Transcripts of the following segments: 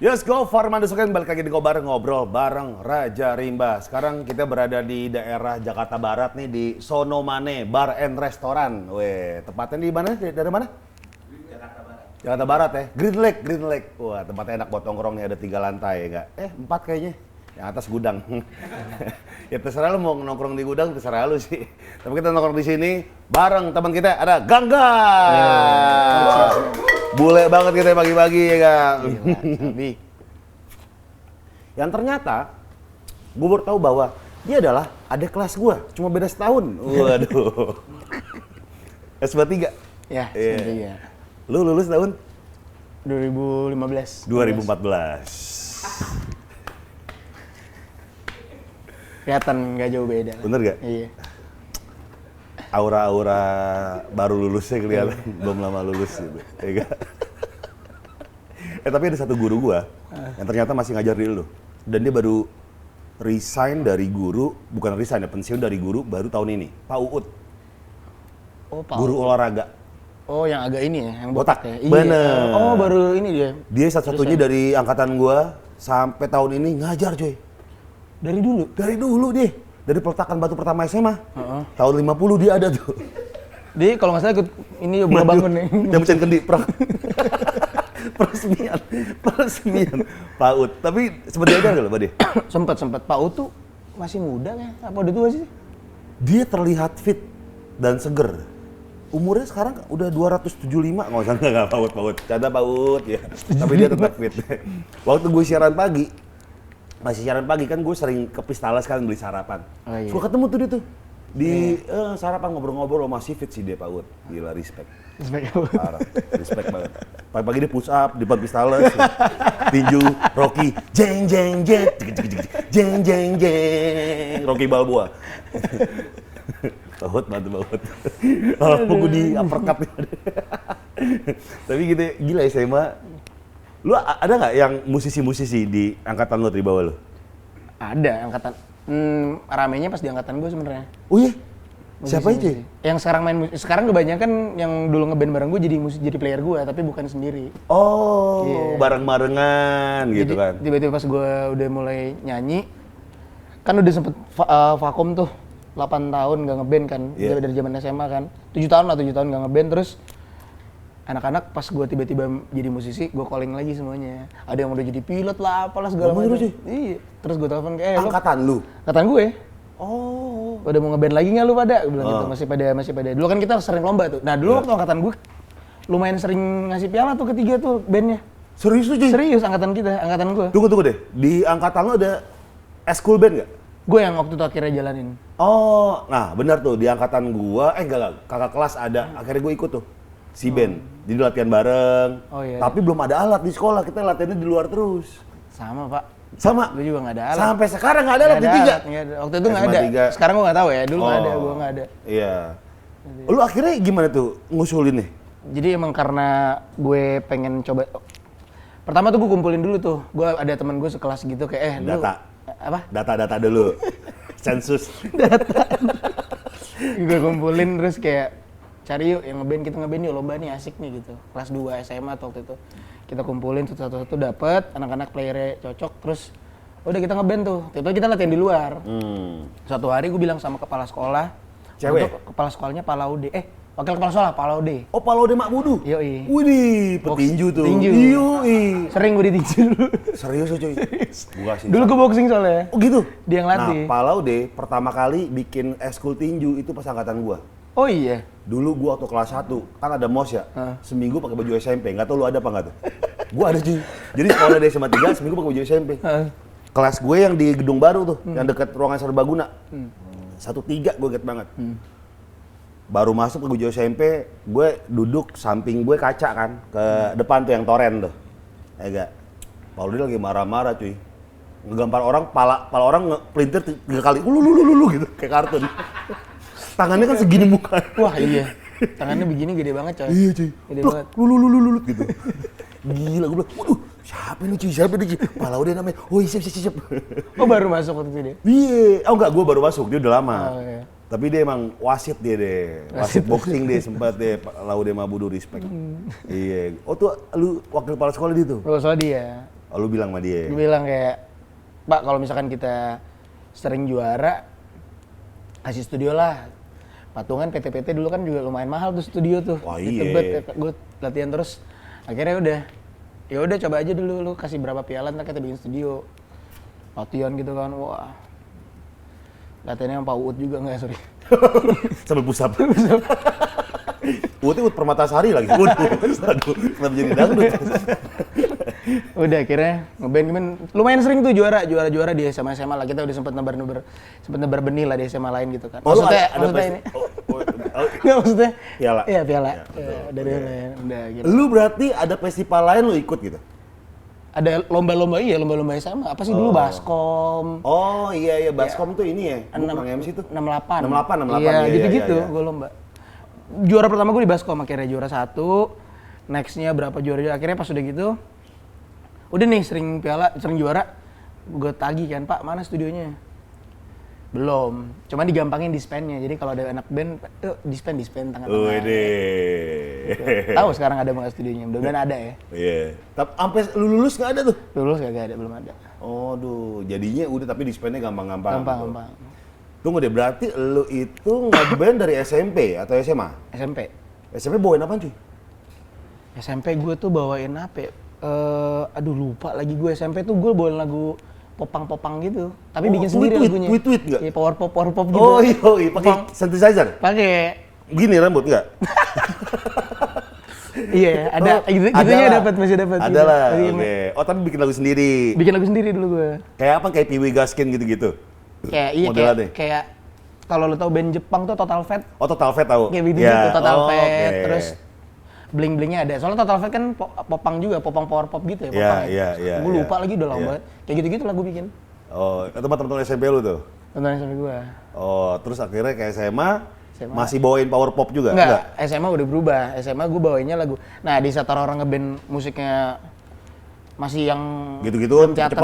Yes, go Farman Desuken, balik lagi di Kobar ngobrol bareng Raja Rimba. Sekarang kita berada di daerah Jakarta Barat nih di Sonomane Bar and Restoran. Weh, tepatnya di mana? Dari mana? Jakarta Barat. Jakarta Barat ya. Green Lake. Wah, tempatnya enak buat nongkrong nih, ada 3 lantai ya enggak? 4 kayaknya. Yang atas gudang. Ya terserah lu mau nongkrong di gudang, terserah lu sih. Tapi kita nongkrong di sini bareng teman kita ada Gangga. Bule banget kita pagi-pagi ya kan. Yang ternyata gue baru tahu bahwa dia adalah adik kelas gue, cuma beda setahun. Waduh. S3. Ya, S3. Lu lulus tahun 2015. 2014. Kelihatan nggak jauh beda. Bener gak? Iya. Aura-aura baru lulusnya kelihatan, belum lama lulus gitu. Ya gak? Tapi ada satu guru gua yang ternyata masih ngajar di lu. Dan dia baru resign dari guru, bukan resign ya, pensiun dari guru baru tahun ini. Pak Uut. Oh, Pak. Guru olahraga. Oh, yang agak ini ya, yang Botak. ya. Bener. Oh, baru ini dia. Dia satu-satunya dari angkatan gua sampai tahun ini ngajar, coy. Dari dulu. Dari dulu dia. Dari peletakan batu pertama SMA. Tahun 50 dia ada tuh. Dia kalau nggak salah ikut ini bola bangun nih. Yang mecahin kendi, peresmian PAUD. Tapi sempet diajar nggak lo, Pak? Sempet. Pak Ut tuh masih muda kan? Apa udah tua sih? Dia terlihat fit dan seger. Umurnya sekarang udah 275, nggak usah nggak PAUD. Canda PAUD ya. Tapi dia tetap fit. Waktu gue siaran pagi, masih siaran pagi kan gue sering ke Pistales kan beli sarapan. Oh, iya. Gue ketemu tuh dia tuh. Di sarapan ngobrol-ngobrol, masih fit sih dia PAUD. Gila, respect. Parah, respect banget. Pagi-pagi dia push up di depan Pistales, tinju, Rocky, jeng jeng jeng, jeng jeng jeng, Rocky Balboa. Baut, mantep baut. Kalau gue di uppercut. Tapi gitu, gila SMA. Lu ada nggak yang musisi-musisi di angkatan lu di bawah lu? Ada angkatan. Ramenya pas di angkatan gue sebenarnya. Oh iya? Siapa aja? Yang sekarang main musik. Sekarang kebanyakan yang dulu ngeband bareng gue jadi player gue, tapi bukan sendiri. Oh, bareng-barengan gitu kan. Tiba-tiba pas gue udah mulai nyanyi, kan udah sempet vakum tuh 8 tahun gak ngeband kan, dari zaman SMA kan. 7 tahun gak ngeband, terus anak-anak pas gue tiba-tiba jadi musisi, gue calling lagi semuanya. Ada yang udah jadi pilot lah, apalah segala macam. Iya. Terus gue telepon kayak angkatan lu? Angkatan gue. Oh. Udah mau ngeband lagi nggak lu pada? Gue bilang gitu, masih pada. Dulu kan kita sering lomba tuh. Nah dulu waktu angkatan gue, lumayan sering ngasih piala tuh ketiga tuh bandnya. Serius tuh, Ji? Serius angkatan gue. Tunggu deh, di angkatan lu ada eskul band nggak? Gue yang waktu itu akhirnya jalanin. Oh, nah benar tuh, di angkatan gua, enggak, kakak kelas ada, akhirnya gue ikut tuh, si band. Jadi latihan bareng, tapi belum ada alat di sekolah, kita latihannya di luar terus. Sama Pak. Sama? Gue juga nggak ada alat. Sampai sekarang nggak ada alat di 3? Waktu itu nggak ada. Sekarang gue nggak tahu ya, dulu nggak ada, gue nggak ada. Iya. Lu akhirnya gimana tuh ngusulin nih? Jadi emang karena gue pengen coba. Pertama tuh gue kumpulin dulu tuh, gue ada teman gue sekelas gitu kayak data. Apa? Data dulu. Sensus. Data. Gue kumpulin terus kayak cari yuk yang ngeband, kita ngeband yuk, lomba nih asik nih gitu. Kelas 2 SMA waktu itu. Kita kumpulin satu-satu dapet, anak-anak playernya cocok, terus udah kita ngeband tuh. Tiba-tiba kita latihan di luar. Suatu hari gue bilang sama kepala sekolah, cewek? Kepala sekolahnya Pak Laude. Wakil kepala sekolah Pak Laude. Oh, Pak Laude Mak Budu? Yoi. Widih, petinju tuh. Tinju. Yoi. Sering gue ditinju dulu. Serius ya cuy? Bukan sih. Dulu gue boxing soalnya. Oh gitu? Dia yang latih. Nah, Pak Laude pertama kali bikin eskul tinju itu pas angkatan gua. Oh iya? Dulu gua waktu kelas 1, kan ada MOS ya, seminggu pakai baju SMP, nggak tahu lu ada apa nggak tuh? Gua ada cuy. Jadi sekolah dari SMA 3, seminggu pakai baju SMP. Kelas gue yang di Gedung Baru tuh, yang dekat ruangan Serbaguna. 1-3 gue inget banget. Baru masuk ke baju SMP, gue duduk samping gue kaca kan, ke depan tuh yang toren tuh. Ya gak? Pak Laude lagi marah-marah cuy. Ngegampar orang, pala orang ngepelintir 3 kali, lulu gitu, kayak kartun. Tangannya kan segini muka. Wah iya, tangannya begini gede banget coy. Iya cuy, Gede banget. lulu gitu. Gila, gue bilang, waduh siapa nih cuy, Pak Laude namanya. Oh iya siap. Oh baru masuk waktu itu dia? Iya, oh enggak, gue baru masuk, dia udah lama. Oh, iya. Tapi dia emang wasit dia deh, wasit boxing deh sempat deh, Laude Mabudu respect. Iya, oh tuh lu wakil kepala sekolah dia tuh? Kalau soal dia, Oh, lu bilang sama dia. Gue bilang kayak, Pak kalau misalkan kita sering juara, kasih studio lah. Patungan PT-PT dulu kan juga lumayan mahal tuh studio tuh. Wah, Di iya. Tebet, gue latihan terus. Akhirnya ya udah coba aja dulu, lu kasih berapa piala ntar kita bikin studio. Latihan gitu kan, wah. Latihannya sama Pak Uut juga nggak, sorry. Sambil pusap. Ut Permatasari lagi. Aduh, kenapa jadi dangdut? Udah akhirnya ngeband lumayan sering tuh juara di SMA lah. Kita udah sempet nebar benih lah di SMA lain gitu kan. Oh, maksudnya ada ini. Nggak maksudnya? Piala. Iya piala. Ya, Dari udah gitu. Lu berarti ada festival lain lu ikut gitu? Ada lomba-lomba SMA. Apa sih dulu Baskom? Oh iya Baskom tuh ini ya. Bukang MC tuh. 68. 68. Iya, Iya, gitu-gitu iya. gue lomba. Juara pertama gue di Baskom akhirnya juara 1. Next-nya berapa juara akhirnya pas udah gitu. Udah nih sering juara. Gue tagih kan, Pak, mana studionya? Belum. Cuma digampangin dispennya. Jadi kalau ada anak band, dispen tengah-tengah. Tahu sekarang ada nggak studionya? Mudah-mudahan ada ya. Iya. Tapi sampai lu lulus nggak ada tuh? Lulus kagak ada, belum ada. Oh, jadinya udah tapi dispennya gampang-gampang. Gampang. Tunggu deh, berarti lu itu ngeband dari SMP atau SMA? SMP. SMP bawain apaan cuy? SMP gue tuh bawain apa ya? Aduh lupa lagi gue SMP tuh gue bawain lagu popang-popang gitu. Tapi bikin sendiri lagunya. Tweet nggak? Iya power pop gitu. Oh iya, pakai synthesizer? Pakai. Gini rambut nggak? Iya, ada gitunya masih dapat. Ada lah. Oke. Oh, tapi bikin lagu sendiri. Bikin lagu sendiri dulu gue. Kayak apa? Kayak Pee Wee Gaskin gitu-gitu. Kayak kalau lo tau band Jepang tuh Total Fat. Oh, Total Fat tahu. Kayak gitu Total Fat. Terus bling-blingnya ada. Soalnya Total Fat kan popang juga, popang power pop gitu ya. Iya. Gue lupa lagi udah lama banget. Kayak gitu-gitu lagu bikin. Oh, itu teman-teman SMP lu tuh? Teman SMP gue. Oh, terus akhirnya kayak SMA masih bawain power pop juga? Enggak, SMA udah berubah. SMA gue bawainnya lagu. Nah, di saat orang ngeband musiknya masih yang gitu-gitu teater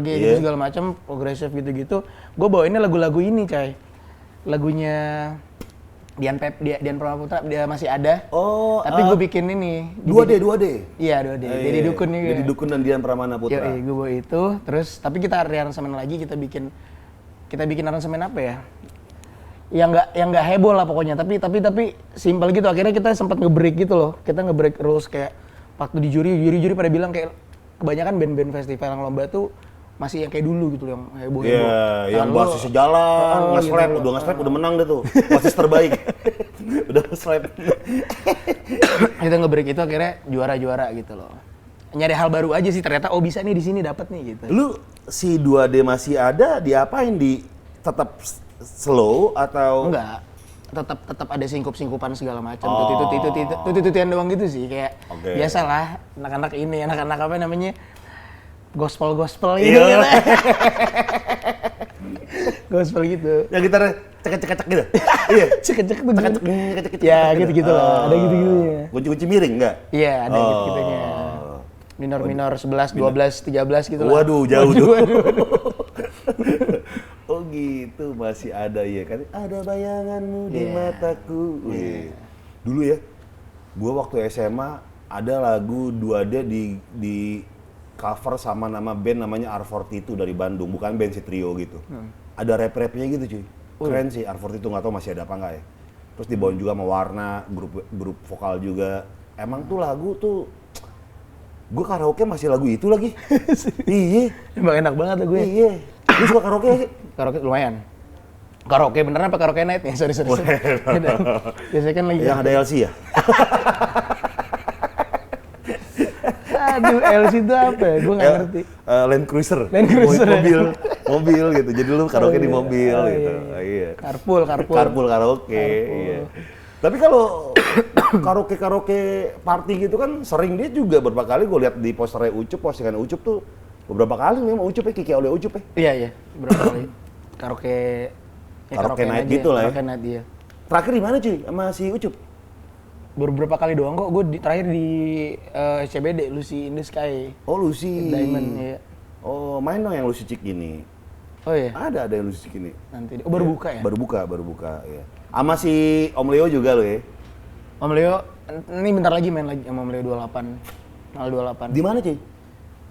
gitu segala macam, progresif gitu-gitu. Gue bawainnya lagu-lagu ini, Cai. Lagunya Dian Pramaputra dia masih ada. Oh, tapi gue bikin ini. 2D. Iya, 2D. Jadi Dukun nih. Jadi Dukun dan Dian Pramanaputra. Iya, gue bawa itu. Terus tapi kita aransemen lagi, kita bikin aransemen apa ya? Yang nggak heboh lah pokoknya. Tapi simpel gitu. Akhirnya kita sempat nge-break gitu loh. Kita nge-break rules kayak waktu di juri pada bilang kayak kebanyakan band-band festival yang lomba tuh masih yang kayak dulu gitu yang heboh. Iya, yang basis sejalan, nge-slap, udah nge-slap udah menang deh tuh. Basis terbaik. Udah nge-slap. Kita nge-break itu akhirnya juara-juara gitu loh. Nyari hal baru aja sih, ternyata bisa nih di sini dapat nih gitu. Lu si 2D masih ada, diapain? Tetap slow atau enggak? Tetap ada singkup-singkupan segala macam. Tutut-tututian doang gitu sih kayak biasalah anak-anak apa namanya? Gospel gitu kan. Gospel gitu. Yang gitar cekek-cekek gitu. Iya. Cekek ya gitu-gitu lah. Ada gitu-gitunya. Kunci-kunci miring enggak? Iya, ada gitu-gitunya. Minor 11, 12, 13 gitu lah. Waduh, jauh tuh. Oh gitu, masih ada ya kan? Ada bayanganmu di mataku. Dulu ya, gua waktu SMA ada lagu 2D di cover sama nama band namanya R42 dari Bandung, bukan band si trio gitu. Ada rap-rapnya gitu cuy. Keren sih, R42 nggak tahu masih ada apa nggak ya. Terus dibawain juga sama Warna, grup vokal juga. Emang tuh lagu tuh, gue karaoke masih lagu itu lagi. Iya. Emang enak banget lagu gue. Iya. Lu suka karaoke sih? Karaoke lumayan. Karaoke beneran apa karaoke night ya? Sorry. Biasanya kan lagi. Yang ada LC ya? Aduh, LC itu apa ya? Gue nggak ngerti. Land Cruiser. Mobil gitu. Jadi lu karaoke di mobil gitu. Iya. Carpool karaoke. Iya. Tapi kalau karaoke party gitu kan sering dia juga beberapa kali gue lihat di postingan Ucup tuh beberapa kali memang Ucup ya, Kiki oleh Ucup ya. Iya, beberapa kali. Karaoke night gitu lah ya. Karaoke night dia. Terakhir di mana cuy sama si Ucup? Beberapa kali doang kok, gue terakhir di CBD, Lucy in the Sky. Oh Lucy. Diamond, iya. Oh main dong yang Lucy Cik ini. Oh iya? Ada yang Lucy Cik ini. Nanti, baru buka ya? Baru buka, ya. Sama si Om Leo juga lo ya? Om Leo, ini bentar lagi main lagi sama Om Leo 28. Tanggal 28. Di mana cuy?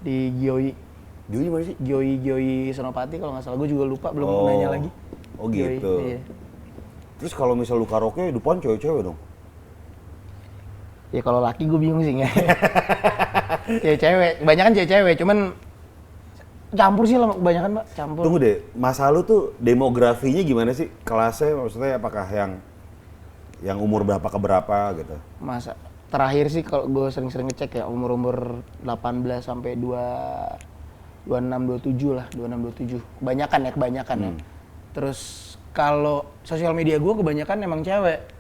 di Gioi. Gioi mana sih? Gioi Senopati kalau nggak salah, gue juga lupa, belum nanya lagi. Oh Gioi, gitu. iya. Terus kalau misal lu karaoke, depan cewek-cewek dong? Ya kalau laki gue bingung sih nggak. Cewek-cewek, kebanyakan cewek-cewek, cuman campur sih lah kebanyakan Pak, campur. Tunggu deh, masa lu tuh demografinya gimana sih? Kelasnya maksudnya apakah yang umur berapa ke berapa gitu? Masa terakhir sih kalau gue sering-sering ngecek ya umur-umur 18 sampai 26 27 lah, 26 27. Kebanyakan ya. Terus kalau sosial media gue kebanyakan emang cewek.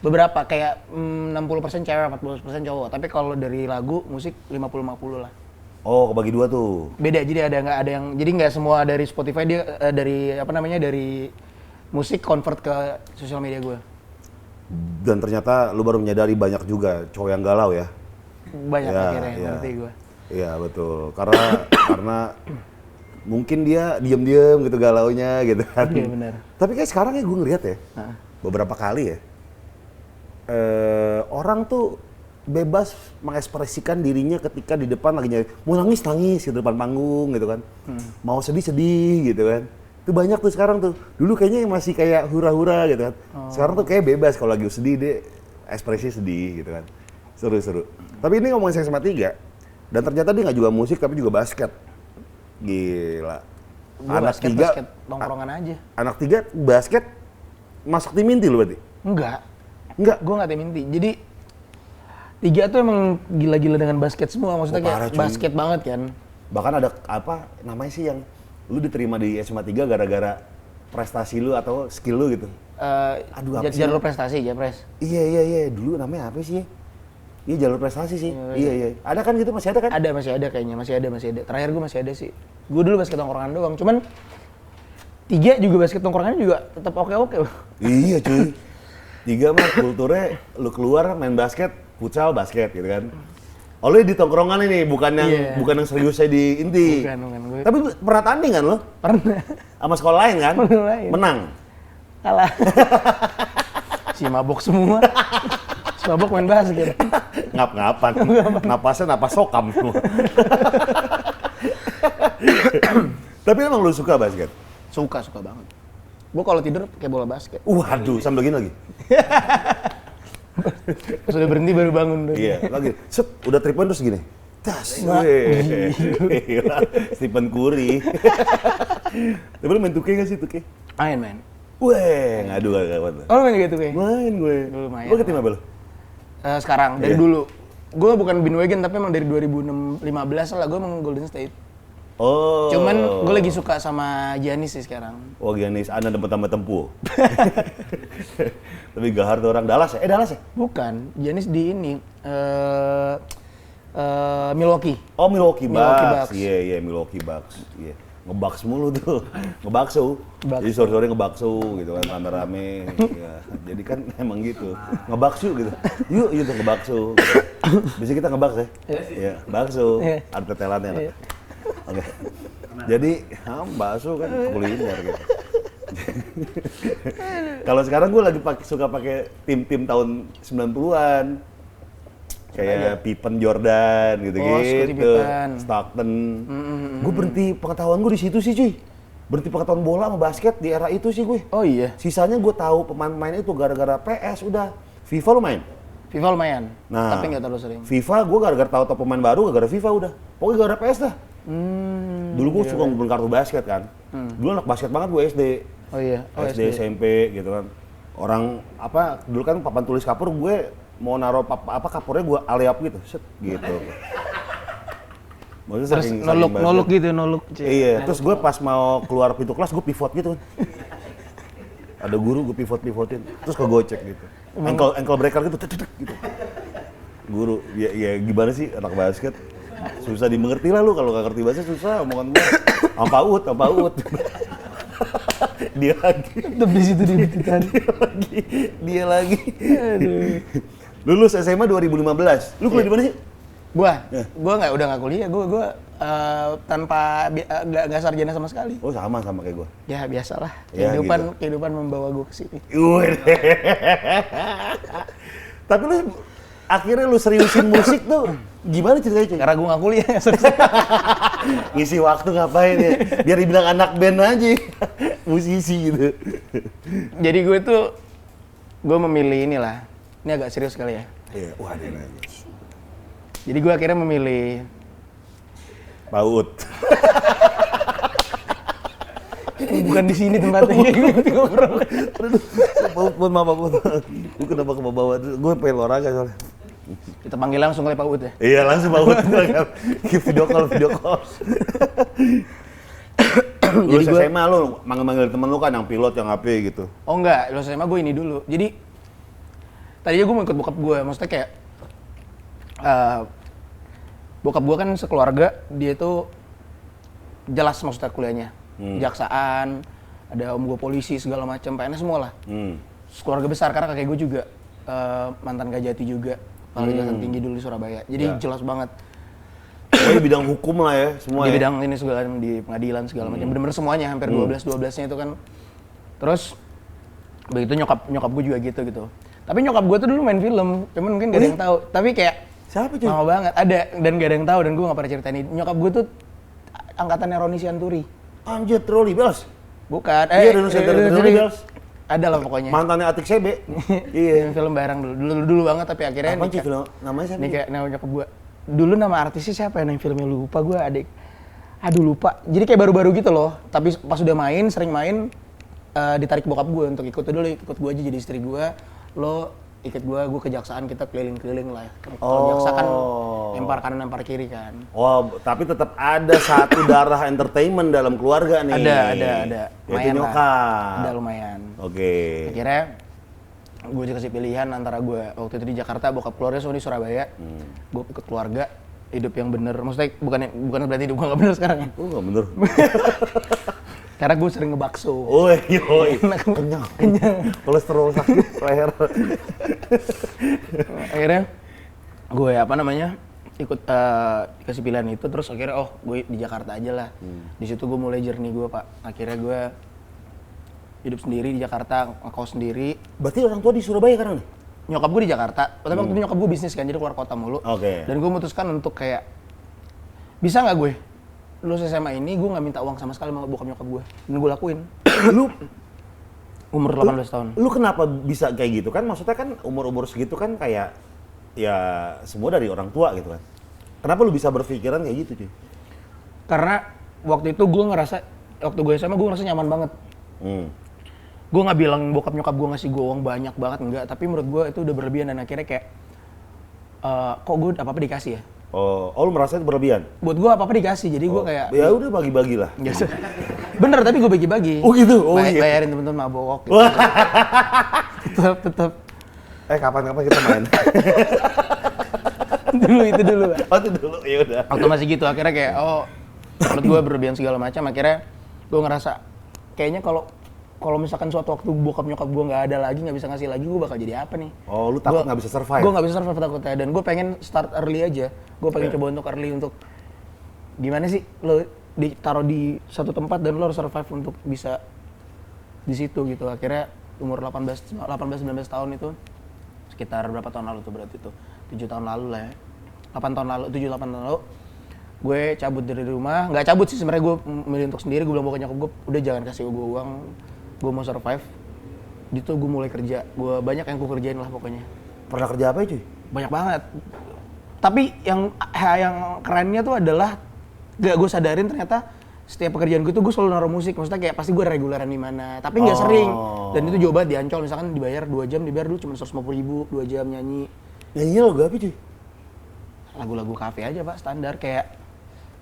Beberapa kayak 60% cewek, 40% cowok. Tapi kalau dari lagu, musik 50-50 lah. Oh, kebagi dua tuh. Beda, jadi nggak ada yang, jadi nggak semua dari Spotify dia dari musik convert ke sosial media gue. Dan ternyata lu baru menyadari banyak juga cowok yang galau ya. Banyak akhirnya yang ngerti gue. Iya betul, karena mungkin dia diam-diam gitu galaunya gitu kan. Iya benar. Tapi kayak sekarang ya gue ngeliat ya, beberapa kali ya, orang tuh bebas mengekspresikan dirinya ketika di depan lagi nyari, mau nangis gitu depan panggung gitu kan, mau sedih gitu kan. Itu banyak tuh sekarang tuh. Dulu kayaknya masih kayak hura-hura gitu kan. Sekarang tuh kayak bebas kalau lagi sedih dia ekspresi sedih gitu kan. Seru-seru. Tapi ini ngomongin SMA 3, dan ternyata dia nggak juga musik tapi juga basket. Gila. Gua basket tongkrongan aja. Anak 3 basket masuk tim inti lu berarti? Enggak. Enggak. Gue nggak tim inti. Jadi 3 tuh emang gila-gila dengan basket semua. Maksudnya parah, kayak basket banget kan. Bahkan ada apa namanya sih yang lu diterima di SMA 3 gara-gara prestasi lu atau skill lu gitu? Aduh, apa sih? Jalur prestasi ya, Pres. Iya. Dulu namanya apa sih? Iya, jalur prestasi sih. Iya. Ada kan gitu, masih ada kan? Ada, masih ada kayaknya, masih ada. Terakhir gue masih ada sih. Gue dulu basket tongkrongan doang, cuman 3 juga basket tongkrongannya juga tetap oke-oke. Iya cuy. 3 mah kulturnya lu keluar main basket, futsal basket gitu kan. Oh lu di tongkrongan ini, bukan yang seriusnya di inti. Bukan. Tapi pernah tanding kan lo? Pernah. Sama sekolah lain kan? Lain. Menang? Kalah. Si mabok semua. Si mabok main basket. Ngap-ngapan. Napasnya napas sokam semua. Tapi emang lu suka basket? Suka banget. Gue kalau tidur kayak bola basket. Waduh, sambil gini lagi. Sudah berhenti baru bangun. Iya, lagi. Set, udah 3 point terus gini. Tas. Gila, Stephen Curry. Tapi lu main 2K nggak sih 2K? Main. Weh, ngadu gak kawan. Oh, lu main juga tuh kayak? Main gue. Dulu main. Lu ke tim apa lu? Sekarang, dari dulu. Gue bukan bandwagon, tapi emang dari 2015 lah, gue emang Golden State. Oh. Cuman gue lagi suka sama Giannis sih sekarang. Oh, Giannis, Anda tambah tempuh. Tapi gahar tuh orang Dallas ya? Dallas ya? Bukan, Giannis di ini. Milwaukee. Oh, Milwaukee Bucks. Bucks. Iya, Milwaukee Bucks. Iya. Ngebaks mulu tuh. Ngebakso. Jadi sore-sore ngebakso gitu kan, rame-rame. Ya. Jadi kan emang gitu. Ngebakso gitu. Yuk tuh ngebakso. Gitu. Biasanya kita ngebaks ya? Iya, bakso. Ada tetelannya. Oke. Jadi, bakso kan kuliner gitu. Kalau sekarang gue lagi suka pakai tim-tim tahun 90-an. Kayak Pippen, Jordan gitu-gitu. Stockton. Gue berhenti pengetahuan gue di situ sih, cuy. Berhenti pengetahuan bola sama basket di era itu sih gue. Oh iya. Sisanya gue tahu pemain-pemain itu gara-gara PS udah. FIFA lu main? FIFA lumayan. Nah, tapi nggak terlalu sering. FIFA gue gara-gara tahu pemain baru gara-gara FIFA udah. Pokoknya gara-gara PS dah. Dulu gue suka ngumpulin kartu basket kan. Dulu anak basket banget gue SD. Oh iya. SD, SMP gitu kan. Orang dulu kan papan tulis kapur gue mau naruh kapurnya gue aleap gitu. Set gitu. Maksudnya terus nolok gitu. Iya, terus gue pas mau keluar pintu kelas gue pivot gitu kan. Ada guru gue pivotin, terus kegocek gitu. Ankle breaker gitu, gitu. Guru, ya gimana sih anak basket? Susah dimengerti lah lu kalau nggak ngerti bahasa susah omongan gue. Apa ut. Dia lagi. Tetap di situ Dia lagi. Aduh. Lulus SMA 2015. Lu kuliah di mana sih? Gua udah nggak kuliah. Gua tanpa nggak sarjana sama sekali. Oh sama kayak gua. Ya biasalah. Ya, Kehidupan membawa gua ke sini. Tapi lu akhirnya lu seriusin musik tuh Gimana ceritanya cuy? Karena gue nggak kuliah. Ngisi waktu ngapain ya? Biar dibilang anak band aja, musisi gitu. Jadi gue memilih inilah. Ini agak serius kali ya. Iya, wah ada lagi. Jadi gue akhirnya memilih PAUD. bukan di sini tempatnya. Gue ngobrol. Pun maaf. Gue kenapa ke bawah? Gue pengen olahraga soalnya. Kita panggil langsung kali Pak Ud ya. Iya langsung PAUD. Video call. Lu SMA lu manggil temen lu kan yang pilot yang AP gitu. Oh enggak, lu SMA gue ini dulu. Jadi tadinya gue mau ikut bokap gue, maksudnya kayak bokap gue kan sekeluarga dia tuh jelas maksudnya kuliahnya. Jaksaan, ada om gue polisi segala macam, PNS semua lah. Keluarga besar karena kakek gue juga mantan Kajati juga, kepala kejaksaan tinggi dulu di Surabaya. Jadi jelas banget. Di bidang hukum lah ya semua. Di ya? bidang ini segala di pengadilan segala macam. Bener-bener semuanya hampir 12-12-nya itu kan. Terus begitu nyokap gue juga gitu. Tapi nyokap gue tuh dulu main film, cuman mungkin gak ada yang tahu. Tapi kayak siapa cuy? lama banget ada dan gak ada yang tahu dan gue gak pernah ceritain. Nyokap gue tuh angkatannya Roni Sianturi. Anjir, Trolli Bells. Bukan. Iya, Trolli Bells. Ada lah pokoknya. Mantannya Atik Sebe. Iya. Film bareng dulu banget tapi akhirnya apa sih film namanya siapa? Ini kayak nama nyokap gue. Dulu nama artisnya siapa ya yang filmnya lupa gue adik. Aduh lupa. Jadi kayak baru-baru gitu loh. Tapi pas udah main, sering main ditarik bokap gue untuk ikut gue aja jadi istri gue. Lo ikut gue kejaksaan kita keliling-keliling lah. Kalau jaksa kan lempar kanan lempar kiri kan. Oh, tapi tetap ada satu darah entertainment dalam keluarga nih. Ada. Yaitu nyokap. Ada lumayan. Oke. Akhirnya gue dikasih pilihan antara gue waktu itu di Jakarta, bokap keluarga semua di Surabaya. Gue ikut keluarga, hidup yang bener. Maksudnya bukan berarti hidup gue gak bener sekarang ya. Oh gak bener. Karena gue sering ngebakso. Oh yoi. Kenyang. Kolesterol sakit, leher. Akhirnya gue ikut dikasih pilihan itu. Terus akhirnya gue di Jakarta aja lah. Di situ gue mulai journey gue Pak. Akhirnya gue hidup sendiri di Jakarta, ngekos sendiri. Berarti orang tua di Surabaya sekarang nih? Nyokap gue di Jakarta, tapi waktu itu nyokap gue bisnis kan, jadi keluar kota mulu. Oke. Dan gue memutuskan untuk kayak, bisa nggak gue lulus SMA ini, gue nggak minta uang sama sekali sama bokap nyokap gue. Dan gue lakuin. Lu umur 18 tahun. Lu kenapa bisa kayak gitu kan? Maksudnya kan umur-umur segitu kan kayak, ya semua dari orang tua gitu kan. Kenapa lu bisa berpikiran kayak gitu cuy? Karena waktu itu gue ngerasa, waktu gue SMA gue ngerasa nyaman banget. Gue nggak bilang bokap nyokap gue ngasih gue uang banyak banget, enggak. Tapi menurut gue itu udah berlebihan dan akhirnya kayak, kok gue apa-apa dikasih ya? Oh lu merasa itu berlebihan? Buat gue apa-apa dikasih, jadi gue kayak... Ya udah bagi-bagi lah. Bener, tapi gue bagi-bagi. Oh gitu? Oh iya. Bayarin temen-temen mabok gitu. Tetep. Kapan-kapan kita main? Itu dulu. Oh itu dulu, ya udah. Waktu masih gitu, akhirnya kayak, menurut gue berlebihan segala macam. Akhirnya gue ngerasa, kayaknya kalau misalkan suatu waktu bokap nyokap gue nggak ada lagi, nggak bisa ngasih lagi, gue bakal jadi apa nih? Oh, lu takut nggak bisa survive? Gue nggak bisa survive takutnya, dan gue pengen start early aja. Gue pengen coba untuk early untuk gimana sih lo ditaruh di satu tempat dan lo harus survive untuk bisa di situ gitu. Akhirnya umur 18-19 tahun itu, sekitar berapa tahun lalu tuh berarti tuh? 7 tahun lalu lah ya. 7-8 tahun lalu. Gue cabut dari rumah, nggak cabut sih sebenarnya, gue milih untuk sendiri. Gue bilang bokap nyokap gue, udah jangan kasih gue uang, gue mau survive. Gitu gue mulai kerja, gue banyak yang gue kerjain lah pokoknya. Pernah kerja apa ya cuy? Banyak banget. Tapi yang kerennya tuh adalah, gak gue sadarin ternyata setiap pekerjaan gue tuh gue selalu naruh musik. Maksudnya kayak pasti gue reguleran di mana, tapi nggak sering. Dan itu jauh banget di Ancol, misalkan dibayar 2 jam, dibayar dulu cuma 150.000, 2 jam nyanyi. Nyanyinya lagu apa cuy? Lagu-lagu kafe aja Pak, standar kayak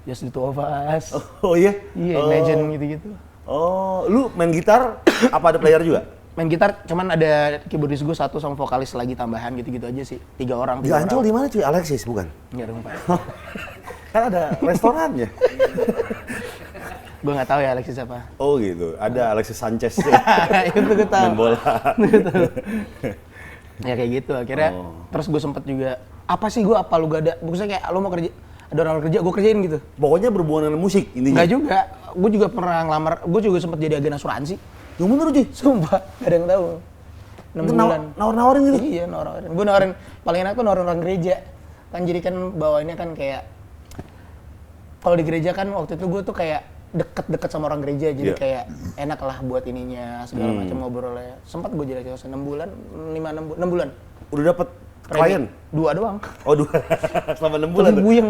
Just the Two of Us. Oh iya? Iya, Imagine gitu-gitu. Oh, lu main gitar apa ada player juga? Main gitar, cuman ada keyboardis gue 1 sama vokalis lagi tambahan gitu-gitu aja sih. 3 orang. Di Ancol di mana cuy? Alexis bukan? Enggak dong Pak. Kan ada restorannya. Gue nggak tahu ya Alexis apa. Oh gitu, ada Alexis Sanchez. Itu gue tahu. Main bola. Ya kayak gitu akhirnya. Terus gue sempet juga, apa sih gue apa lu gak ada? Maksudnya kayak lu mau kerja, ada orang kerja, gue kerjain gitu. Pokoknya berhubungan dengan musik intinya. Enggak juga, gue juga pernah ngelamar, gue juga sempet jadi agen asuransi. Yang bener cuy? Sumpah, gak ada yang tahu. 6 bulan. Nawar-nawarin gitu? Iya, nawar-nawarin. Gue nawarin, paling enak tuh nawarin orang gereja. kan jadi kan bawainnya kan kayak kalau di gereja kan waktu itu gue tuh kayak deket sama orang gereja, jadi kayak enak lah buat ininya segala macam ngobrolnya. Sempat gue jadi sales 6 bulan. Udah dapet klien? 2 doang. Oh 2, selama 6 bulan tuh. Buyeng.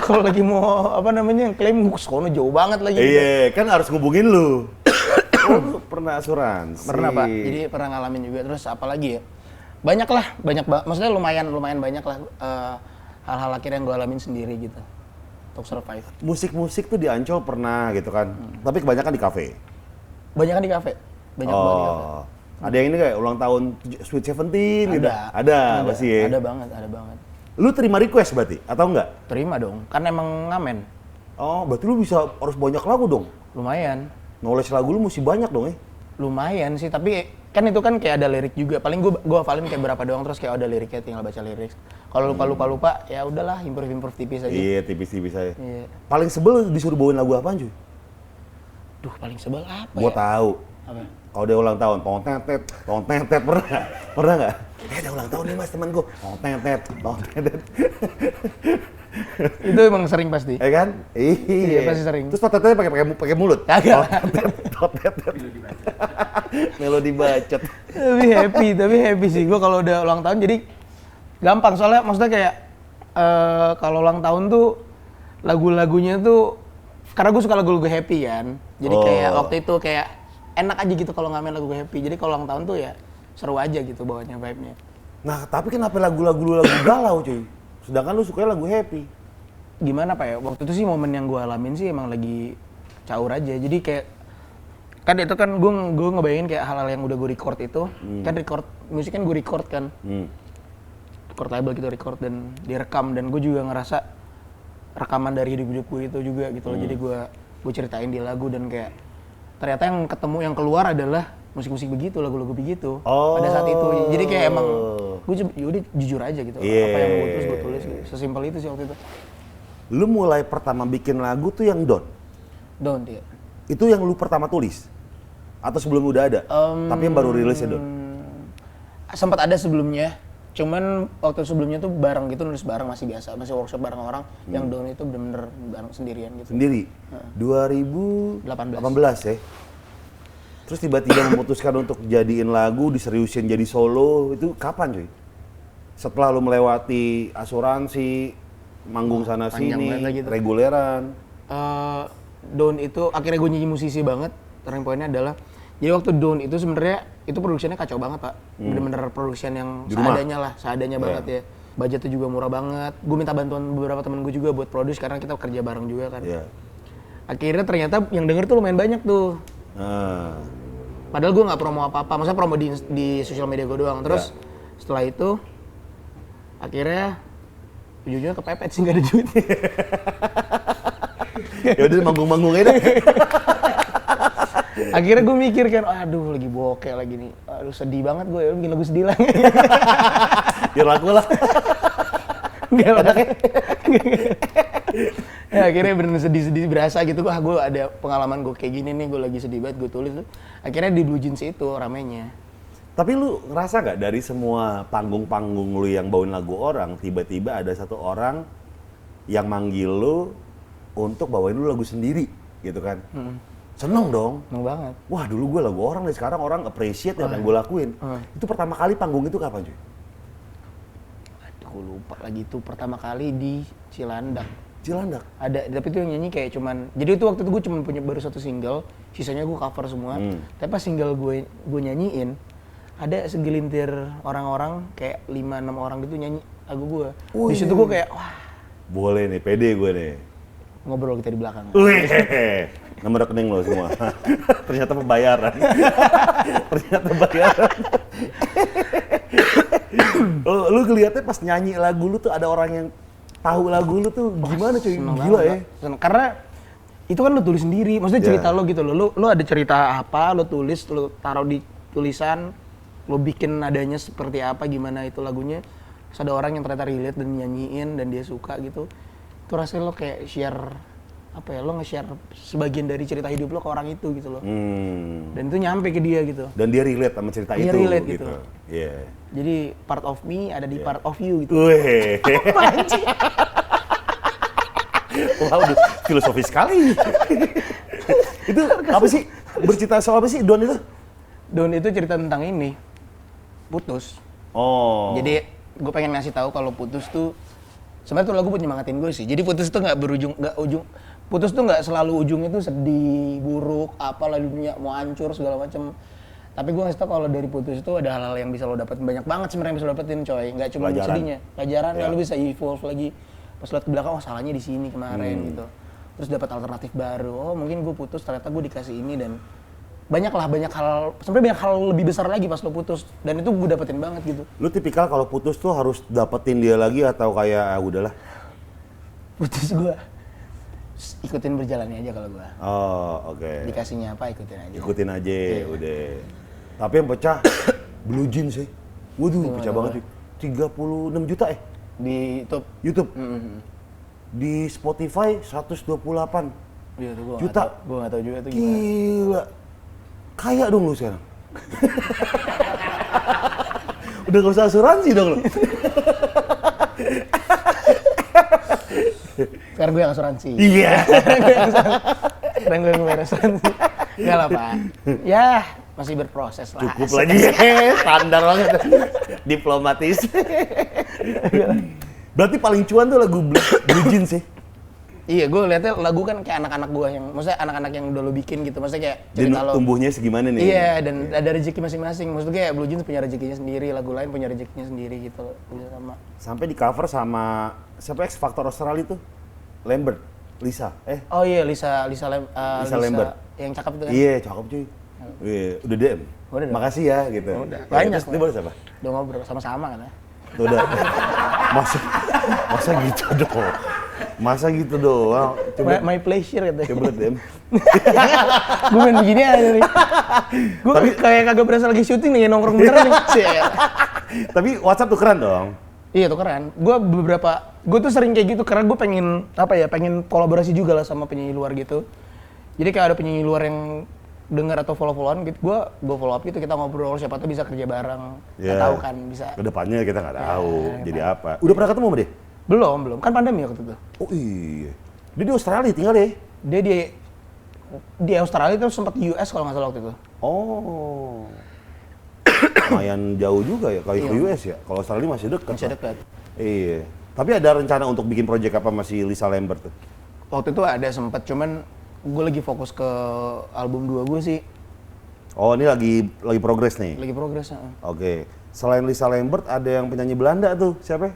Kalau lagi mau apa namanya klaim sono jauh banget lagi. Iya, kan harus ngubungin lu. Oh, lu pernah asuransi? Pernah Pak, jadi pernah ngalamin juga. Terus apa lagi ya? Banyak maksudnya lumayan banyak lah hal-hal akhirnya yang gue alamin sendiri gitu untuk survive. Musik tuh di Ancol pernah gitu kan, tapi kebanyakan di kafe. Banyak di kafe. Banyak banget di kafe. Ada yang ini kayak ulang tahun Sweet Seventeen gitu? Ada pasti ya? Ada banget. Lu terima request berarti atau enggak? Terima dong, kan emang ngamen. Oh, berarti lu harus banyak lagu dong? Lumayan. Knowledge lagu lu mesti banyak dong ya? Lumayan sih, tapi kan itu kan kayak ada lirik juga. Paling gue hafalin kayak berapa doang, terus kayak ada liriknya, tinggal baca lirik. Kalau lupa ya udahlah, improve tipis aja. Iya, tipis-tipis aja. Iya. Paling sebel disuruh bawain lagu apaan cuy? Duh, paling sebel apa Gua ya? tahu. Apa? Kalau dia ulang tahun, tontetet, pernah nggak? Ada ulang tahun nih mas teman gua, tontetet. Itu emang sering pasti. Ya kan? Iya pasti sering. Terus tontetetnya pakai mulut? Kagak. Tontetet. Melodi bacot. Tapi happy sih gua kalau udah ulang tahun, jadi gampang soalnya maksudnya kayak kalau ulang tahun tuh lagu-lagunya tuh karena gue suka lagu-lagu happy kan. Jadi kayak waktu itu kayak enak aja gitu kalau ngamen lagu happy. Jadi kalau ulang tahun tuh ya seru aja gitu bawanya vibe-nya. Nah, tapi kenapa lagu galau cuy? Sedangkan lu sukanya lagu happy. Gimana Pak ya? Waktu itu sih momen yang gue alamin sih emang lagi caur aja. Jadi kayak kan itu kan gue ngebayangin kayak hal-hal yang udah gue record itu. Kan musik kan gue record kan. Record label gitu, record dan direkam, dan gue juga ngerasa rekaman dari hidup gue itu juga gitu loh. Jadi gue ceritain di lagu, dan kayak ternyata yang ketemu, yang keluar adalah musik-musik begitu, lagu-lagu begitu pada saat itu. Jadi kayak emang gue udah jujur aja gitu. Apa yang gue tulis gitu. Sesimpel itu sih waktu itu. Lu mulai pertama bikin lagu tuh yang Don't ya. Itu yang lu pertama tulis? Atau sebelum udah ada? Tapi yang baru rilis ya Don't? Sempat ada sebelumnya. Cuman waktu sebelumnya tuh bareng gitu, nulis bareng masih biasa, masih workshop bareng orang. Yang Down itu bener-bener bareng sendirian gitu. Sendiri? 2018 ya? Terus tiba-tiba memutuskan untuk jadiin lagu, diseriusin jadi solo, itu kapan cuy? Setelah lu melewati asuransi, manggung sana sini, gitu. Reguleran? Down itu akhirnya gue nyanyi musisi banget. Turning point-nya adalah, jadi waktu Down itu sebenarnya itu produksinya kacau banget Pak. Bener-bener production yang seadanya banget ya. Budgetnya juga murah banget. Gue minta bantuan beberapa temen gue juga buat produce karena kita kerja bareng juga kan. Akhirnya ternyata yang denger tuh lumayan banyak tuh. Padahal gue nggak promo apa-apa, maksudnya promo di sosial media gue doang. Terus setelah itu akhirnya ujung-ujungnya kepepet sih, nggak ada duit. Ya udah manggung-manggung aja deh. Akhirnya gue mikir kan, aduh lagi bokeh lagi nih, aduh sedih banget gue, ya bikin lagu sedih lah. Biar laku lah. Enggak lah. Ya akhirnya bener sedih-sedih berasa gitu, gue ada pengalaman gue kayak gini nih, gue lagi sedih banget, gue tulis tuh. Akhirnya di Blue Jeans itu ramenya. Tapi lu ngerasa gak dari semua panggung-panggung lu yang bawain lagu orang, tiba-tiba ada satu orang yang manggil lu untuk bawain lu lagu sendiri gitu kan? Seneng dong? Seneng banget. Wah dulu gue lagu orang nih, sekarang orang appreciate yang gue lakuin. Itu pertama kali panggung itu kapan cuy? Aduh lupa lagi, itu pertama kali di Cilandak. Ada, tapi itu yang nyanyi kayak cuman, jadi itu waktu itu gue cuma punya baru satu single, sisanya gue cover semua. Tapi pas single gue nyanyiin, ada segelintir orang-orang kayak 5-6 orang gitu nyanyi lagu gue. Di situ gue kayak wah. Boleh nih, pede gue nih. Ngobrol kita di belakang. Nomor rekening lo semua. Ternyata pembayaran. Lu ngeliatnya pas nyanyi lagu lu tuh ada orang yang tahu lagu lu tuh gimana cuy? Gila ya. Karena itu kan lu tulis sendiri, maksudnya cerita lo gitu lo. Lu ada cerita apa, lu tulis, lu taruh di tulisan, lu bikin nadanya seperti apa, gimana itu lagunya. Terus ada orang yang ternyata relate dan nyanyiin dan dia suka gitu. Itu rasanya lo kayak share apa ya, lo nge-share sebagian dari cerita hidup lo ke orang itu gitu loh. Dan itu nyampe ke dia gitu. Dan dia relate sama cerita Dia itu relate gitu. gitu. Iya. Jadi part of me ada di part of you gitu. Wih. Wow, filosofi sekali. Itu apa sih? Bercerita soal apa sih Don itu? Don itu cerita tentang ini, putus. Oh. Jadi gue pengen ngasih tahu kalau putus tuh sebenarnya tuh lagu buat nyemangatin gue sih. Jadi putus tuh putus tuh nggak selalu ujungnya tuh sedih, buruk, apalah dunia mau hancur segala macem. Tapi gue ngasih tau kalau dari putus itu ada hal-hal yang bisa lo dapetin, banyak banget sebenarnya yang bisa lo dapetin coy. Nggak cuma sedihnya, pelajaran ya. Lo bisa evolve lagi. Pas lihat ke belakang, oh salahnya di sini kemarin gitu. Terus dapat alternatif baru. Oh mungkin gue putus, ternyata gue dikasih ini dan banyak hal, sebenarnya banyak hal lebih besar lagi pas lo putus. Dan itu gue dapetin banget gitu. Lu tipikal kalau putus tuh harus dapetin dia lagi atau kayak udahlah? Putus gue ikutin berjalannya aja kalau gue. Oh, oke. Dikasihnya apa ikutin aja. Ikutin aja, udah. Tapi yang pecah Blue Jeans sih. Waduh, pecah banget sih. 36 juta di YouTube. Di Spotify 128 iya, tuh juta. Gue nggak tahu juga tuh gimana. Gila. Kaya dong lu sekarang. Udah gak usah asuransi dong lu. Sekarang gue yang asuransi. Iya. Sekarang gue yang bayar asuransi. Enggak lah Pak. Ya masih berproses lah. Cukup lagi. Standar banget. Diplomatis. Berarti paling cuan tuh lagu Blue Jeans sih. Iya, gue liatnya lagu kan kayak anak-anak gue yang, maksudnya anak-anak yang udah lo bikin gitu, maksudnya kayak cerita lo. Tumbuhnya segimana nih? Iya, dan ada rezeki masing-masing. Maksudnya kayak Blue Jeans punya rezekinya sendiri, lagu lain punya rezekinya sendiri gitu. Sama. Sampai di cover sama siapa X Factor Australia itu? Lambert, Lisa. Oh iya, Lisa Lambert. Yang cakep itu kan? Iya, cakep cuy. Udah DM. Udah. Makasih ya gitu. Udah. Banyak. Terus dia baru siapa? Udah ngobrol sama-sama kan ya. Tuh udah. Masa gitu dong. Masa gitu doang. Coba my pleasure katanya. Coba liat DM. Gue main begini aja nih. Gue kayak kagak berasa lagi syuting nih, nongkrong beneran nih. Tapi WhatsApp tuh keren dong. Iya tuh keren. Gue tuh sering kayak gitu karena gue pengen pengen kolaborasi juga lah sama penyanyi luar gitu. Jadi kayak ada penyanyi luar yang dengar atau follow-followan gitu, gue follow up gitu, kita ngobrol, siapa tuh bisa kerja bareng. Nggak tahu kan bisa. Kedepannya kita nggak tahu jadi apa. Udah pernah ketemu sama dia? Belum. Kan pandemi waktu itu. Oh iya. Dia di Australia tinggal deh. Dia di Australia terus sempat di US kalau nggak salah waktu itu. Oh. Lumayan jauh juga ya kalau ke US ya. Kalau Australia masih dekat. Masih dekat. Iya. Tapi ada rencana untuk bikin project apa masih Lisa Lambert tuh? Waktu itu ada sempat, cuman gue lagi fokus ke album 2 gue sih. Oh, ini lagi progres nih. Lagi progres. Oke. Selain Lisa Lambert ada yang penyanyi Belanda tuh, siapa?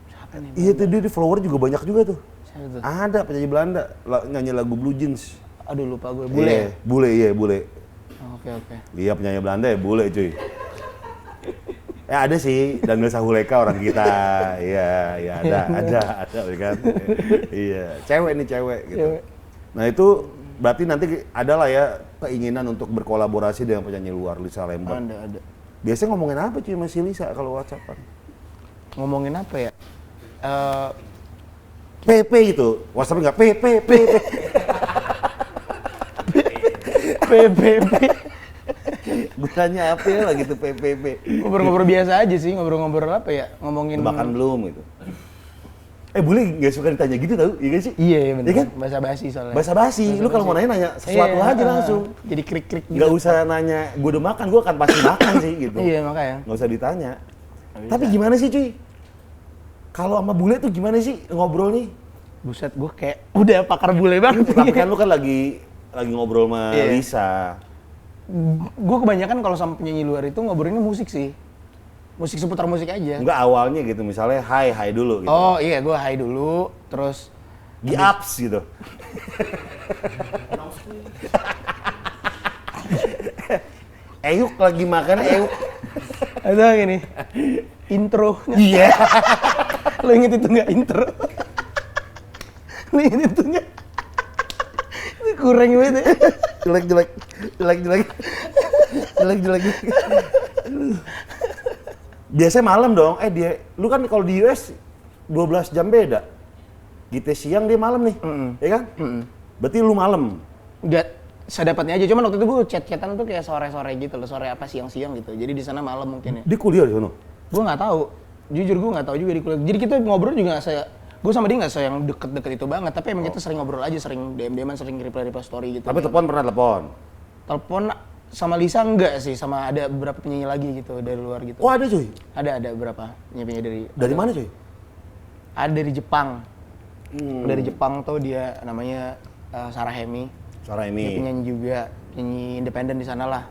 Siapa nih? Iya tuh dia di follower juga banyak juga tuh. Siapa tuh? Ada penyanyi Belanda nyanyi lagu Blue Jeans. Aduh lupa gue. Bule. Oke. Iya penyanyi Belanda ya bule cuy. Ya ada sih Daniel Sahuleka orang kita. Iya ada kan. Iya, cewek gitu. Cewek. Nah itu berarti nanti ada lah ya keinginan untuk berkolaborasi dengan penyanyi luar Lisa Lambert. Ada. Biasanya ngomongin apa cuy sama si Lisa kalau WhatsApp-an? Ngomongin apa ya? PP gitu, WhatsApp nggak PP. PPP. Gue tanya apa ya lagi tuh PPP. Ngobrol-ngobrol biasa aja sih, ngobrol-ngobrol apa ya? Ngomongin. Makan belum gitu. Boleh nggak suka ditanya gitu tau, iya gak sih? Iya bener, ya kan? Basa-basi soalnya. Basa-basi, lu kalau mau nanya sesuatu aja langsung. Jadi krik-krik gitu. Nggak usah nanya, gue udah makan, gue akan pasti makan sih gitu. Iya makanya. Nggak usah ditanya. Tapi gimana sih cuy? Kalau sama bule tuh gimana sih ngobrol nih? Buset, gue kayak udah pakar bule banget. Tapi kan lu kan lagi ngobrol sama Lisa. Gue kebanyakan kalau sama penyanyi luar itu ngobrolinnya musik sih. Musik seputar musik aja. Enggak awalnya gitu, misalnya hai dulu gitu. Oh iya, gue hai dulu, terus di ups gitu. Eyuk lagi makan, Eyuk. Ada gini, intro. Iya. Lo inget itu nggak intro? Lo inget itu nggak? Ini kurang banget. Jelek. Biasanya malam dong. Lu kan kalau di US 12 jam beda. Kita siang dia malam nih, ya kan? Berarti lu malam. Enggak, sedapatnya aja. Cuman waktu itu gue chat-chatan tuh kayak sore-sore gitu loh, sore apa siang-siang gitu. Jadi di sana malam mungkin ya. Di kuliah di sana? Gue nggak tahu. Jujur gue nggak tahu juga di kuliah. Jadi kita ngobrol juga gue sama dia nggak yang deket-deket itu banget. Tapi emang kita sering ngobrol aja, sering DM-an, sering reply story gitu. Tapi pernah telepon? Telepon sama Lisa enggak sih, sama ada beberapa penyanyi lagi gitu dari luar gitu. Oh ada cuy? Ada beberapa penyanyi Dari mana cuy? Ada dari Jepang. Dari Jepang tuh dia namanya Sarah Hemi. Dia penyanyi juga, penyanyi independen di sana lah.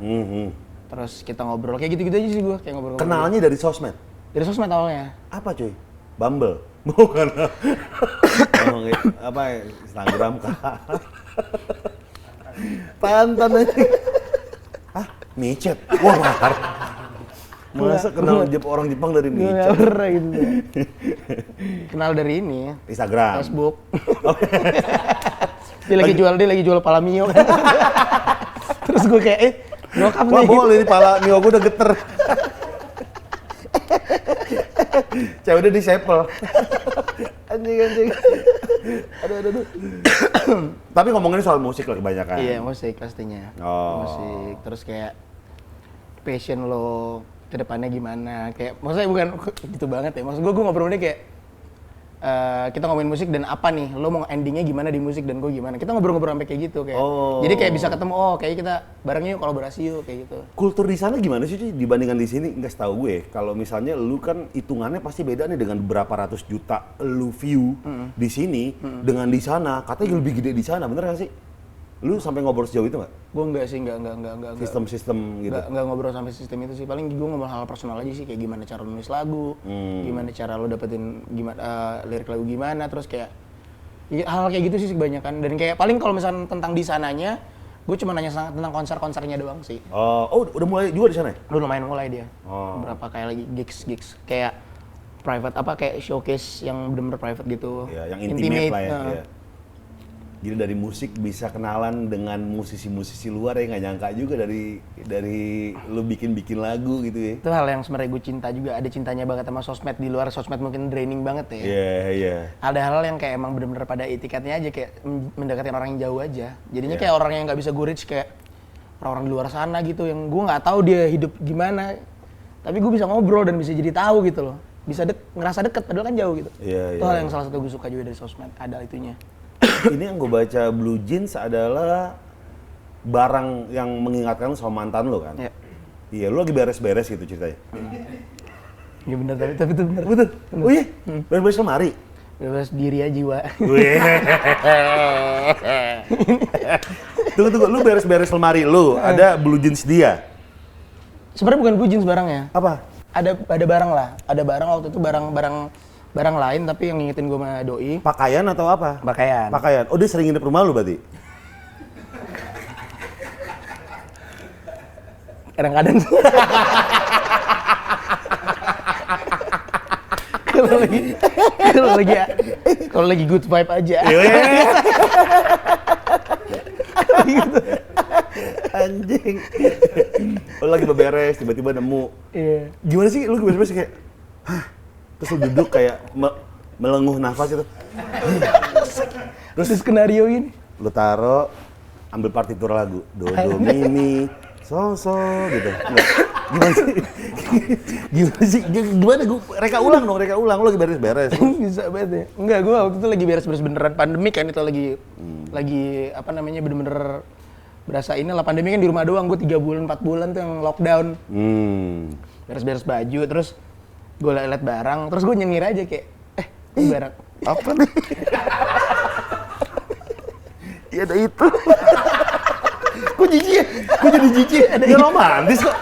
Terus kita ngobrol kayak gitu-gitu aja sih gue, kayak ngobrol. Kenalnya dari sosmed? Dari sosmed awalnya. Apa cuy? Bumble? Bukan. Apa ya? Instagram kah? Tantan aja. Hah? Micet? Wah parah. Masa kenal orang Jepang dari micet? Gak pernah gitu. Kenal dari ini. Instagram? Facebook. Dia lagi jual pala mio kan. Terus gue kayak, nyokap nih. Wah boleh nih pala mio gue udah geter. Cewek udah disepel. Anjing. Aduh. Tapi ngomongin soal musik lah kebanyakan. Iya, musik pastinya. Musik. Terus kayak passion lo ke depannya gimana? Kayak maksudnya bukan gitu banget ya. Maksud gue ngobrolnya kayak kita ngomongin musik dan apa nih? Lo mau endingnya gimana di musik dan gue gimana? Kita ngobrol-ngobrol sampai kayak gitu kayak. Jadi kayak bisa ketemu, kayak kita bareng yuk, kolaborasi yuk kayak gitu. Kultur di sana gimana sih dibandingkan di sini? Nggak tahu gue. Kalau misalnya lu kan hitungannya pasti beda nih dengan berapa ratus juta lu view di sini dengan di sana. Katanya lebih gede di sana, bener nggak sih? Lu sampai ngobrol sejauh itu nggak? Gue enggak sih, enggak. Sistem gitu? Enggak ngobrol sampai sistem itu sih. Paling gue ngobrol hal personal aja sih, kayak gimana cara nulis lagu, gimana cara lo dapetin lirik lagu gimana, terus kayak hal kayak gitu sih kebanyakan. Dan kayak paling kalau misalnya tentang di sananya, gue cuma nanya tentang konser-konsernya doang sih. Oh, udah mulai juga di sana ya? Udah lumayan mulai dia. Berapa kayak lagi gigs kayak private kayak showcase yang bener-bener private gitu. Ya, yang intimate lah ya. Ya. Jadi dari musik bisa kenalan dengan musisi-musisi luar yang nggak nyangka juga dari lu bikin lagu gitu ya. Itu hal yang sebenarnya gue cinta juga, ada cintanya banget sama sosmed. Di luar sosmed mungkin draining banget ya. Iya. Ada hal yang kayak emang bener-bener pada etiketnya aja, kayak mendekatin orang yang jauh aja. Jadinya kayak orang yang nggak bisa gue reach, kayak orang-orang di luar sana gitu yang gue nggak tahu dia hidup gimana. Tapi gue bisa ngobrol dan bisa jadi tahu gitu loh. Bisa ngerasa deket padahal kan jauh gitu. Iya. Itu hal yang salah satu gue suka juga dari sosmed, ada itunya. Ini yang gue baca Blue Jeans adalah barang yang mengingatkan sama mantan lo kan? Iya, lu lagi beres-beres gitu ceritanya. Iya benar, tapi itu benar. Betul. Oh iya, beres-beres lemari. Beres diri aja, jiwa. Tunggu, lu beres-beres lemari lu, ada Blue Jeans dia. Sebenarnya bukan Blue Jeans barangnya. Apa? Ada barang lah. Ada barang waktu itu barang lain tapi yang ngingetin gue sama doi. Pakaian atau apa? Pakaian. Oh, dia sering nginep rumah lu berarti? Kadang-kadang. Kalau lagi good vibe aja. Gitu. Anjing. Lu lagi beberes, tiba-tiba nemu. Iya. Gimana sih lu beberes kayak, hah? Terus lu duduk kayak melenguh nafas gitu. Terus skenario ini. Lu taruh, ambil partitur lagu. Do, mi, so, gitu. Gimana sih? Gimana? Reka ulang. Lu lagi beres-beres. Bisa banget ya. Enggak, gue waktu itu lagi beres-beres beneran. Pandemi kan itu lagi apa namanya, bener-bener berasa ini lah. Pandemi kan di rumah doang. Gue 3 bulan, 4 bulan tuh yang lockdown. Beres-beres baju, terus gue liat barang, terus gue nyengir aja kayak, ini barang apa nih? Iya ada itu. Kok jijik? Gue jadi jijik. Gak romantis kok.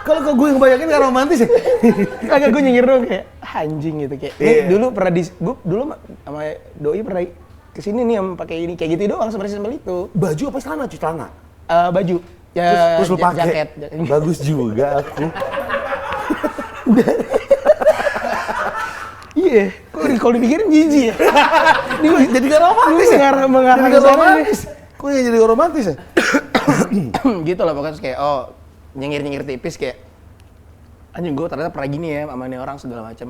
Kalau gue ngebayangin gak romantis ya? Kagak, gue nyengir dong kayak anjing gitu kayak. Dulu pernah gue dulu sama doi pernah kesini nih yang pakai ini kayak gitu doang sebenarnya simpel itu. Baju apa celana? Celana? Baju. Ya, terus lu pakai. Jaket. Bagus juga aku. Iya, kalau dipikirin jijik ya. Ini jadi gak romantis ya? Mengarah jadi gak romantis. Kok jadi gak romantis ya? Gitu lah pokoknya kayak, nyengir-nyengir tipis kayak, anjing gue ternyata pernah gini ya sama nih orang segala macam.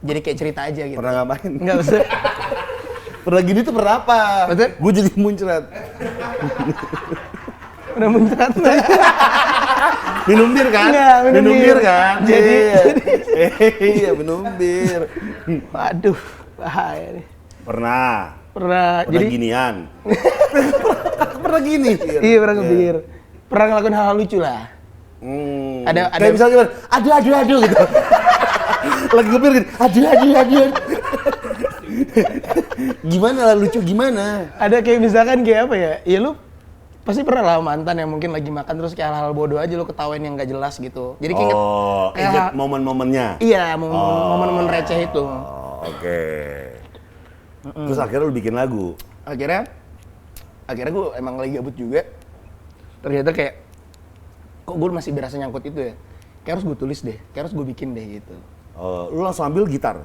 Jadi kayak cerita aja gitu. Pernah ngapain? Enggak usah. Pernah gini tuh pernah apa? Betul. Gue jadi muncrat. Udah muncrat. Minum bir kan? Enggak, minum bir kan? Jadi iya, minum bir. Waduh, bahaya nih. Pernah Jadi ginian. Pernah gini. iya pernah kepikir. Pernah ngelakuin hal-hal lucu lah. Ada Kayak misalnya gimana? Aduh gitu. Lagi ngepir gitu. Aduh. Gimana lah lucu gimana? Ada kayak misalkan kayak apa ya? Ya lu pasti pernah lah mantan yang mungkin lagi makan terus kayak hal-hal bodoh aja lu ketawain yang gak jelas gitu. Jadi kayak inget momen-momennya. Iya, momen-momen receh itu. Oke. Terus akhirnya lu bikin lagu. Akhirnya gue emang lagi gabut juga. Ternyata kayak kok gue masih berasa nyangkut itu ya. Kayak harus gue tulis deh, kayak harus gue bikin deh gitu. Lu langsung ambil gitar?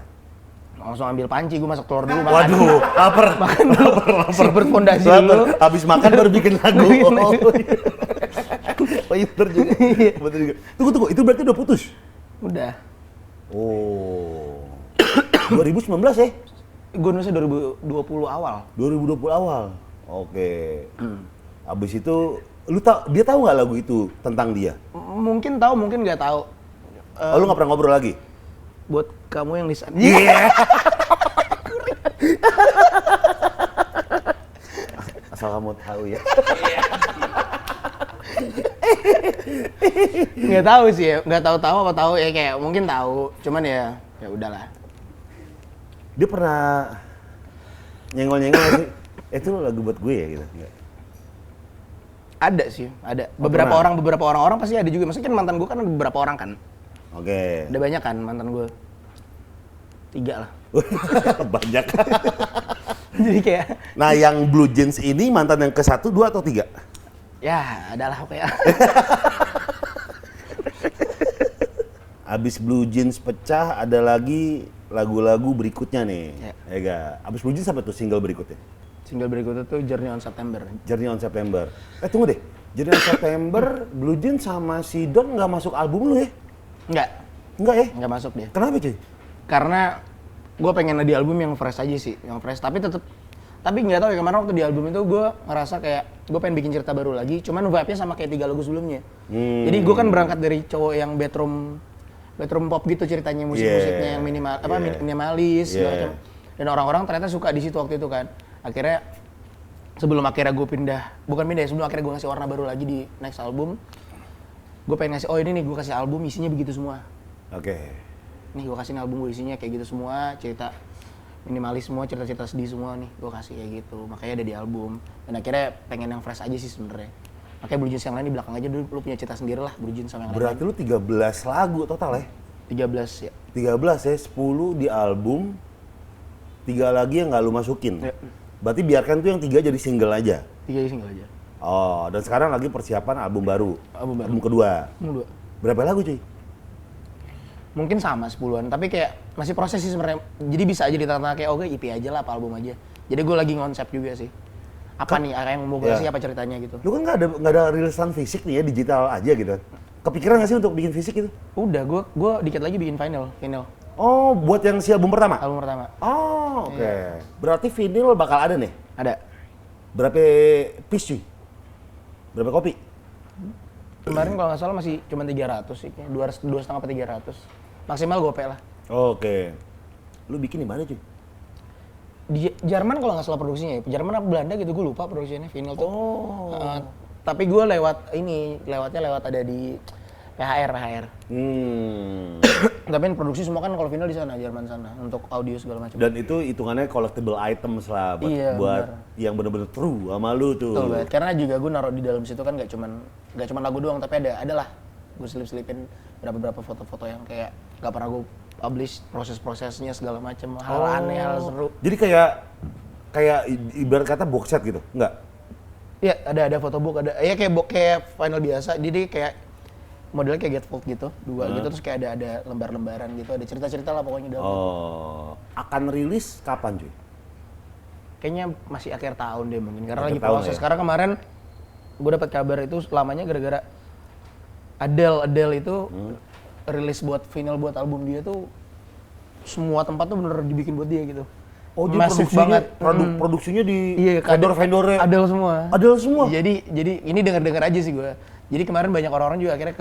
Langsung ambil panci, gue masak telur dulu makan. Waduh, lapar. Makan dulu, siapin fondasi dulu. Habis makan baru bikin lagu. Oh iya bener juga. Bener juga. Tunggu, itu berarti udah putus? Udah. Oh. 2019 ya? Gue nulisnya 2020 awal. 2020 awal? Oke. Abis itu, dia tahu nggak lagu itu tentang dia? Mungkin tahu, mungkin nggak tahu. Lu nggak pernah ngobrol lagi? Buat kamu yang di sana. Iya. Asal kamu tahu ya. Nggak tahu sih ya, nggak tahu apa tahu ya kayak mungkin tahu, cuman ya udahlah. Dia pernah nyenggol nggak sih? Itu lagu buat gue ya gitu. Nggak? Ada sih, ada. Beberapa orang pasti ada juga. Maksudnya kan mantan gue kan ada beberapa orang kan. Oke. Ada banyak kan mantan gue. 3 lah. Banyak. Jadi kayak. Nah, yang Blue Jeans ini mantan yang ke-1, 2 atau 3? Ya, adalah kayak. Abis Blue Jeans pecah, ada lagi lagu-lagu berikutnya nih. Ya. Ya gak? Abis Blue Jeans apa tuh single berikutnya? Single berikutnya tuh Journey on September. Journey on September. Tunggu deh. Journey on September, Blue Jeans sama si Don nggak masuk album lu ya? Enggak ya? Nggak masuk dia. Kenapa cuy? Karena gue pengen di album yang fresh aja sih, yang fresh. Tapi nggak tahu ya, kemarin waktu di album itu gue ngerasa kayak gue pengen bikin cerita baru lagi. Cuman vibe-nya sama kayak 3 lagu sebelumnya. Jadi gue kan berangkat dari cowok yang bedroom pop gitu ceritanya, musik-musiknya yang minimalis segala macam. Dan orang-orang ternyata suka di situ waktu itu kan. Akhirnya sebelum akhirnya gue sebelum akhirnya gue ngasih warna baru lagi di next album, gue pengen ngasih, ini nih gue kasih album isinya begitu semua. Oke. Nih gue kasih album gue isinya kayak gitu semua, cerita minimalis semua, cerita-cerita sedih semua nih gue kasih kayak gitu. Makanya ada di album. Dan akhirnya pengen yang fresh aja sih sebenarnya. Makanya Blue Jeans yang lain di belakang aja dulu, lu punya cerita sendiri lah Blue Jeans sama yang lain. Berarti lu 13 lagu total ya? 13 ya. 13 ya, 10 di album, 3 lagi yang nggak lu masukin. Ya. Berarti biarkan tuh yang 3 jadi single aja. 3 single aja. Oh, dan sekarang lagi persiapan album baru. Album kedua. Album 2. Berapa lagu cuy? Mungkin sama 10-an, tapi kayak masih proses sih sebenarnya. Jadi bisa aja ditata kayak EP aja lah, apa album aja. Jadi gue lagi ngonsep juga sih. Apa nih yang mau gue kasih, apa ceritanya gitu. Lu kan nggak ada rilisan fisik nih ya, digital aja gitu. Kepikiran nggak sih untuk bikin fisik itu? Udah, gue dikit lagi bikin vinyl. Oh, buat yang si album pertama? Album pertama. Oh, oke. Berarti vinyl bakal ada nih? Ada. Berapa piece cuy? Berapa kopi? Kemarin kalau nggak salah masih cuma 300 sih, 2,5 apa 300. Maksimal gope lah. Oke. Lu bikin di mana cuy? Di Jerman kalau nggak salah produksinya ya. Jerman apa Belanda gitu, gue lupa produksinya vinyl tuh. Tapi gue lewatnya lewat ada di PHR. Tapi produksi semua kan kalau vinyl di sana, Jerman sana, untuk audio segala macam. Dan itu hitungannya collectible items lah buat yang bener-bener true sama lu tuh. Betul banget. Karena juga gue naruh di dalam situ kan nggak cuman lagu doang, tapi ada lah. Gue selipin beberapa foto-foto yang kayak nggak pernah gue publish, proses-prosesnya segala macam, hal aneh, hal seru. Jadi kayak ibarat kata box set gitu, enggak? Iya, ada photobook, ada ya kayak vinyl biasa. Jadi kayak modelnya kayak gatefold gitu, 2 gitu, terus kayak ada lembar-lembaran gitu, ada cerita-cerita lah pokoknya dalam. Akan rilis kapan cuy? Kayaknya masih akhir tahun deh mungkin, karena lagi proses. Sekarang kemarin gue dapat kabar itu lamanya gara-gara Adele itu rilis buat vinyl buat album dia tuh semua tempat tuh bener dibikin buat dia gitu. Oh, jadi masif produksinya, banget. produksinya di Iya, vendor-vendornya. Adel semua. Adel semua. Jadi ini dengar aja sih gue. Jadi kemarin banyak orang-orang juga akhirnya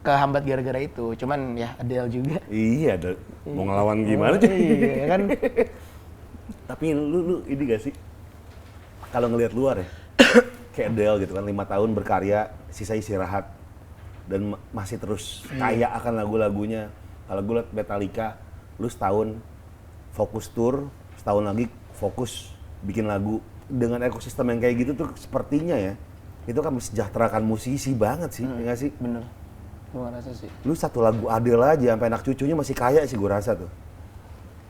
kehambat gara-gara itu. Cuman ya Adele juga. Iya, mau ngelawan gimana sih? Iya kan. Tapi lu ini gak sih? Kalau ngelihat luar ya, kayak Adele gitu kan, 5 tahun berkarya, sisa istirahat. Dan masih terus kaya akan lagu-lagunya. Kalau gue liat Metallica, lu setahun fokus tour, setahun lagi fokus bikin lagu. Dengan ekosistem yang kayak gitu tuh sepertinya ya, itu kan mensejahterakan musisi banget sih, ya nggak sih? Bener, gue rasa sih. Lu satu lagu Adele aja, sampai anak cucunya masih kaya sih gue rasa tuh.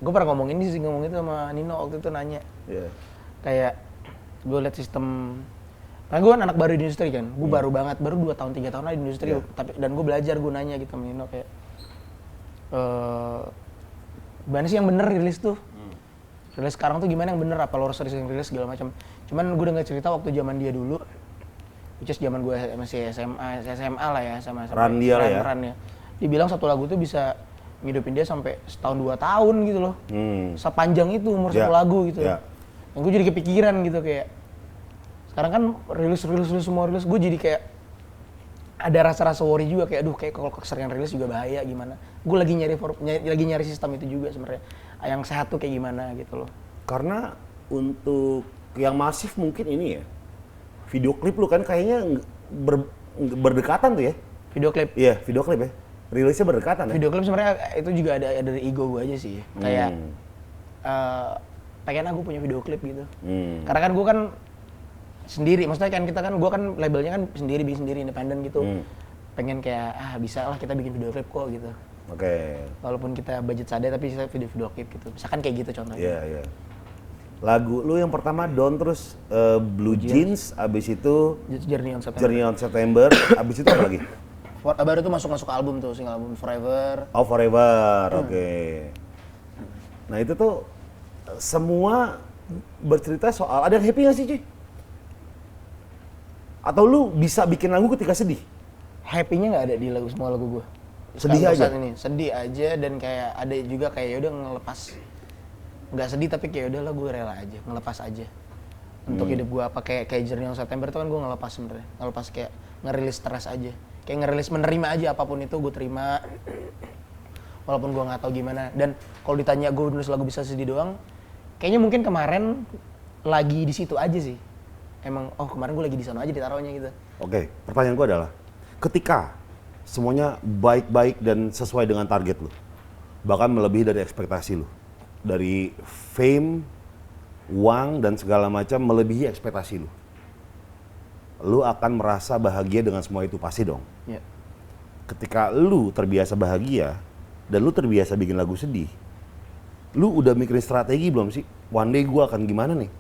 Gue pernah ngomong itu sama Nino waktu itu nanya. Yeah. Kayak gue liat sistem, karena gue kan anak baru di industri kan, gue baru banget, baru 2 tahun 3 tahun lah di industri. Tapi dan gue belajar, gue nanya gitu sama Nino kayak, gimana sih yang bener rilis tuh? Rilis sekarang tuh gimana yang bener, apa lo harus sering rilis segala macam. Cuman gue dengar cerita waktu zaman dia dulu, which is zaman gue masih SMA lah ya, sama Ran dia lah ya. Dia bilang satu lagu tuh bisa ngidupin dia sampai setahun 2 tahun gitu loh. Sepanjang itu umur satu lagu gitu. Yang gue jadi kepikiran gitu kayak, sekarang kan rilis semua rilis, gue jadi kayak ada rasa worry juga kayak, aduh kayak kalau keseringan rilis juga bahaya gimana. Gue lagi nyari sistem itu juga sebenarnya. Yang sehat tuh kayak gimana gitu loh. Karena untuk yang masif mungkin ini ya, video klip lu kan kayaknya berdekatan tuh ya? Video klip? Iya, video klip ya. Rilisnya berdekatan ya? Video klip sebenarnya itu juga ada dari ego gue aja sih. Kayak pengen aku punya video klip gitu. Karena kan gue kan sendiri, maksudnya kan kita kan, gue kan labelnya kan bikin sendiri independen gitu. Pengen kayak, bisa lah kita bikin video klip kok gitu. Oke. Walaupun kita budget sadar tapi kita video klip gitu. Misalkan kayak gitu contohnya. Iya. Lagu lu yang pertama Down, terus Blue Jeans, abis itu Journey on September, abis itu apa lagi? Baru tuh masuk album tuh, single album Forever. Oh, Forever, oke. Nah itu tuh semua bercerita soal, ada yang happy gak sih Cuy? Atau lu bisa bikin lagu ketika sedih? Happy-nya gak ada di semua lagu gue. Sedih aja? Sedih aja, dan kayak ada juga kayak yaudah ngelepas. Nggak sedih tapi kayak udah lah gue rela aja, ngelepas aja. Untuk hidup gue apa kayak Journey on September itu kan gue ngelepas sebenarnya. Ngelepas kayak ngerilis stres aja. Kayak ngerilis menerima aja apapun itu gue terima. Walaupun gue nggak tahu gimana. Dan kalau ditanya gue nulis lagu bisa sedih doang, kayaknya mungkin kemarin lagi di situ aja sih. Emang kemarin gue lagi di sana aja ditaruhnya gitu. Oke, pertanyaan gue adalah, ketika semuanya baik-baik dan sesuai dengan target lu, bahkan melebihi dari ekspektasi lu, dari fame, uang dan segala macam melebihi ekspektasi lu, lu akan merasa bahagia dengan semua itu pasti dong. Yeah. Ketika lu terbiasa bahagia dan lu terbiasa bikin lagu sedih, lu udah mikirin strategi belum sih? One day gua akan gimana nih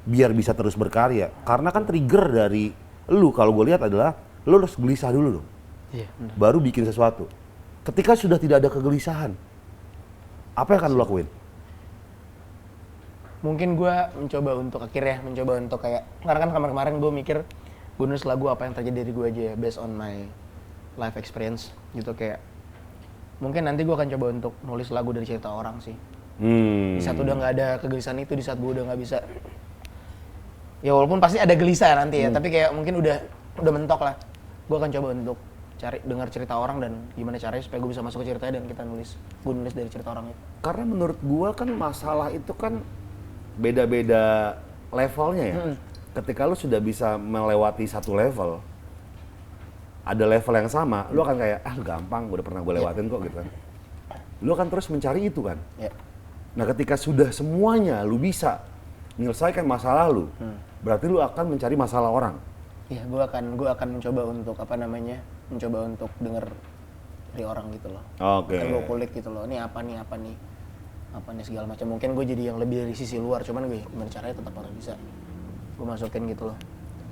biar bisa terus berkarya? Karena kan trigger dari lu kalau gue lihat adalah lu harus gelisah dulu dong. Iya, baru bikin sesuatu. Ketika sudah tidak ada kegelisahan, apa yang akan lu lakuin? Mungkin gue mencoba untuk kayak, karena kan kemarin gue mikir gue nulis lagu apa yang terjadi dari gue aja ya, based on my life experience gitu. Kayak mungkin nanti gue akan coba untuk nulis lagu dari cerita orang sih. Di saat udah nggak ada kegelisahan itu, di saat gue udah nggak bisa, ya walaupun pasti ada gelisah nanti ya, tapi kayak mungkin udah mentok lah. Gue akan coba untuk dengar cerita orang dan gimana caranya supaya gue bisa masuk ke ceritanya dan gue nulis dari cerita orang itu. Karena menurut gue kan masalah itu kan beda-beda levelnya ya. Ketika lu sudah bisa melewati satu level, ada level yang sama, lu akan kayak, gampang, udah pernah gue lewatin kok gitu kan. Lu akan terus mencari itu kan. Nah ketika sudah semuanya lu bisa menyelesaikan masalah lu, berarti lu akan mencari masalah orang. Iya, gue akan mencoba untuk mencoba untuk denger dari orang gitu loh. Oke. Kan gue kulik gitu loh, ini apa nih segala macam. Mungkin gue jadi yang lebih dari sisi luar, cuman gue gimana caranya tetap harus bisa gue masukin gitu loh.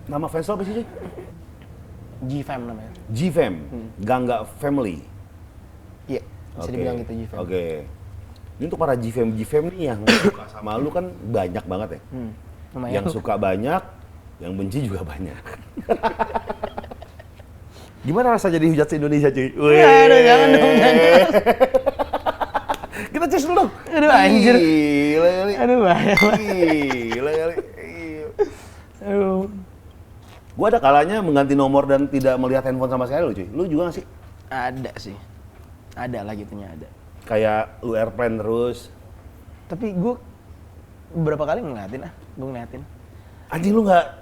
Nama fans lo apa sih? G-Fam namanya. G-Fam, Gangga Family. Iya, bisa dibilang gitu G-Fam. Oke. Ini untuk para G-Fam nih yang suka sama lu kan banyak banget ya. Yang suka banyak, yang benci juga banyak. Gimana rasa jadi hujat se-Indonesia cuy? Aduh, jangan dong. Kita Percis lu dong. Aduh anjir. Gila kali. Aduh bahaya. Gila kali. Aduh. Gua ada kalanya mengganti nomor dan tidak melihat handphone sama sekali lo cuy. Lu juga gak sih? Ada sih. Ada lah gitunya ada. Kayak lu airplane terus. Tapi gue beberapa kali ngeliatin gue ngeliatin. Anjing lu nggak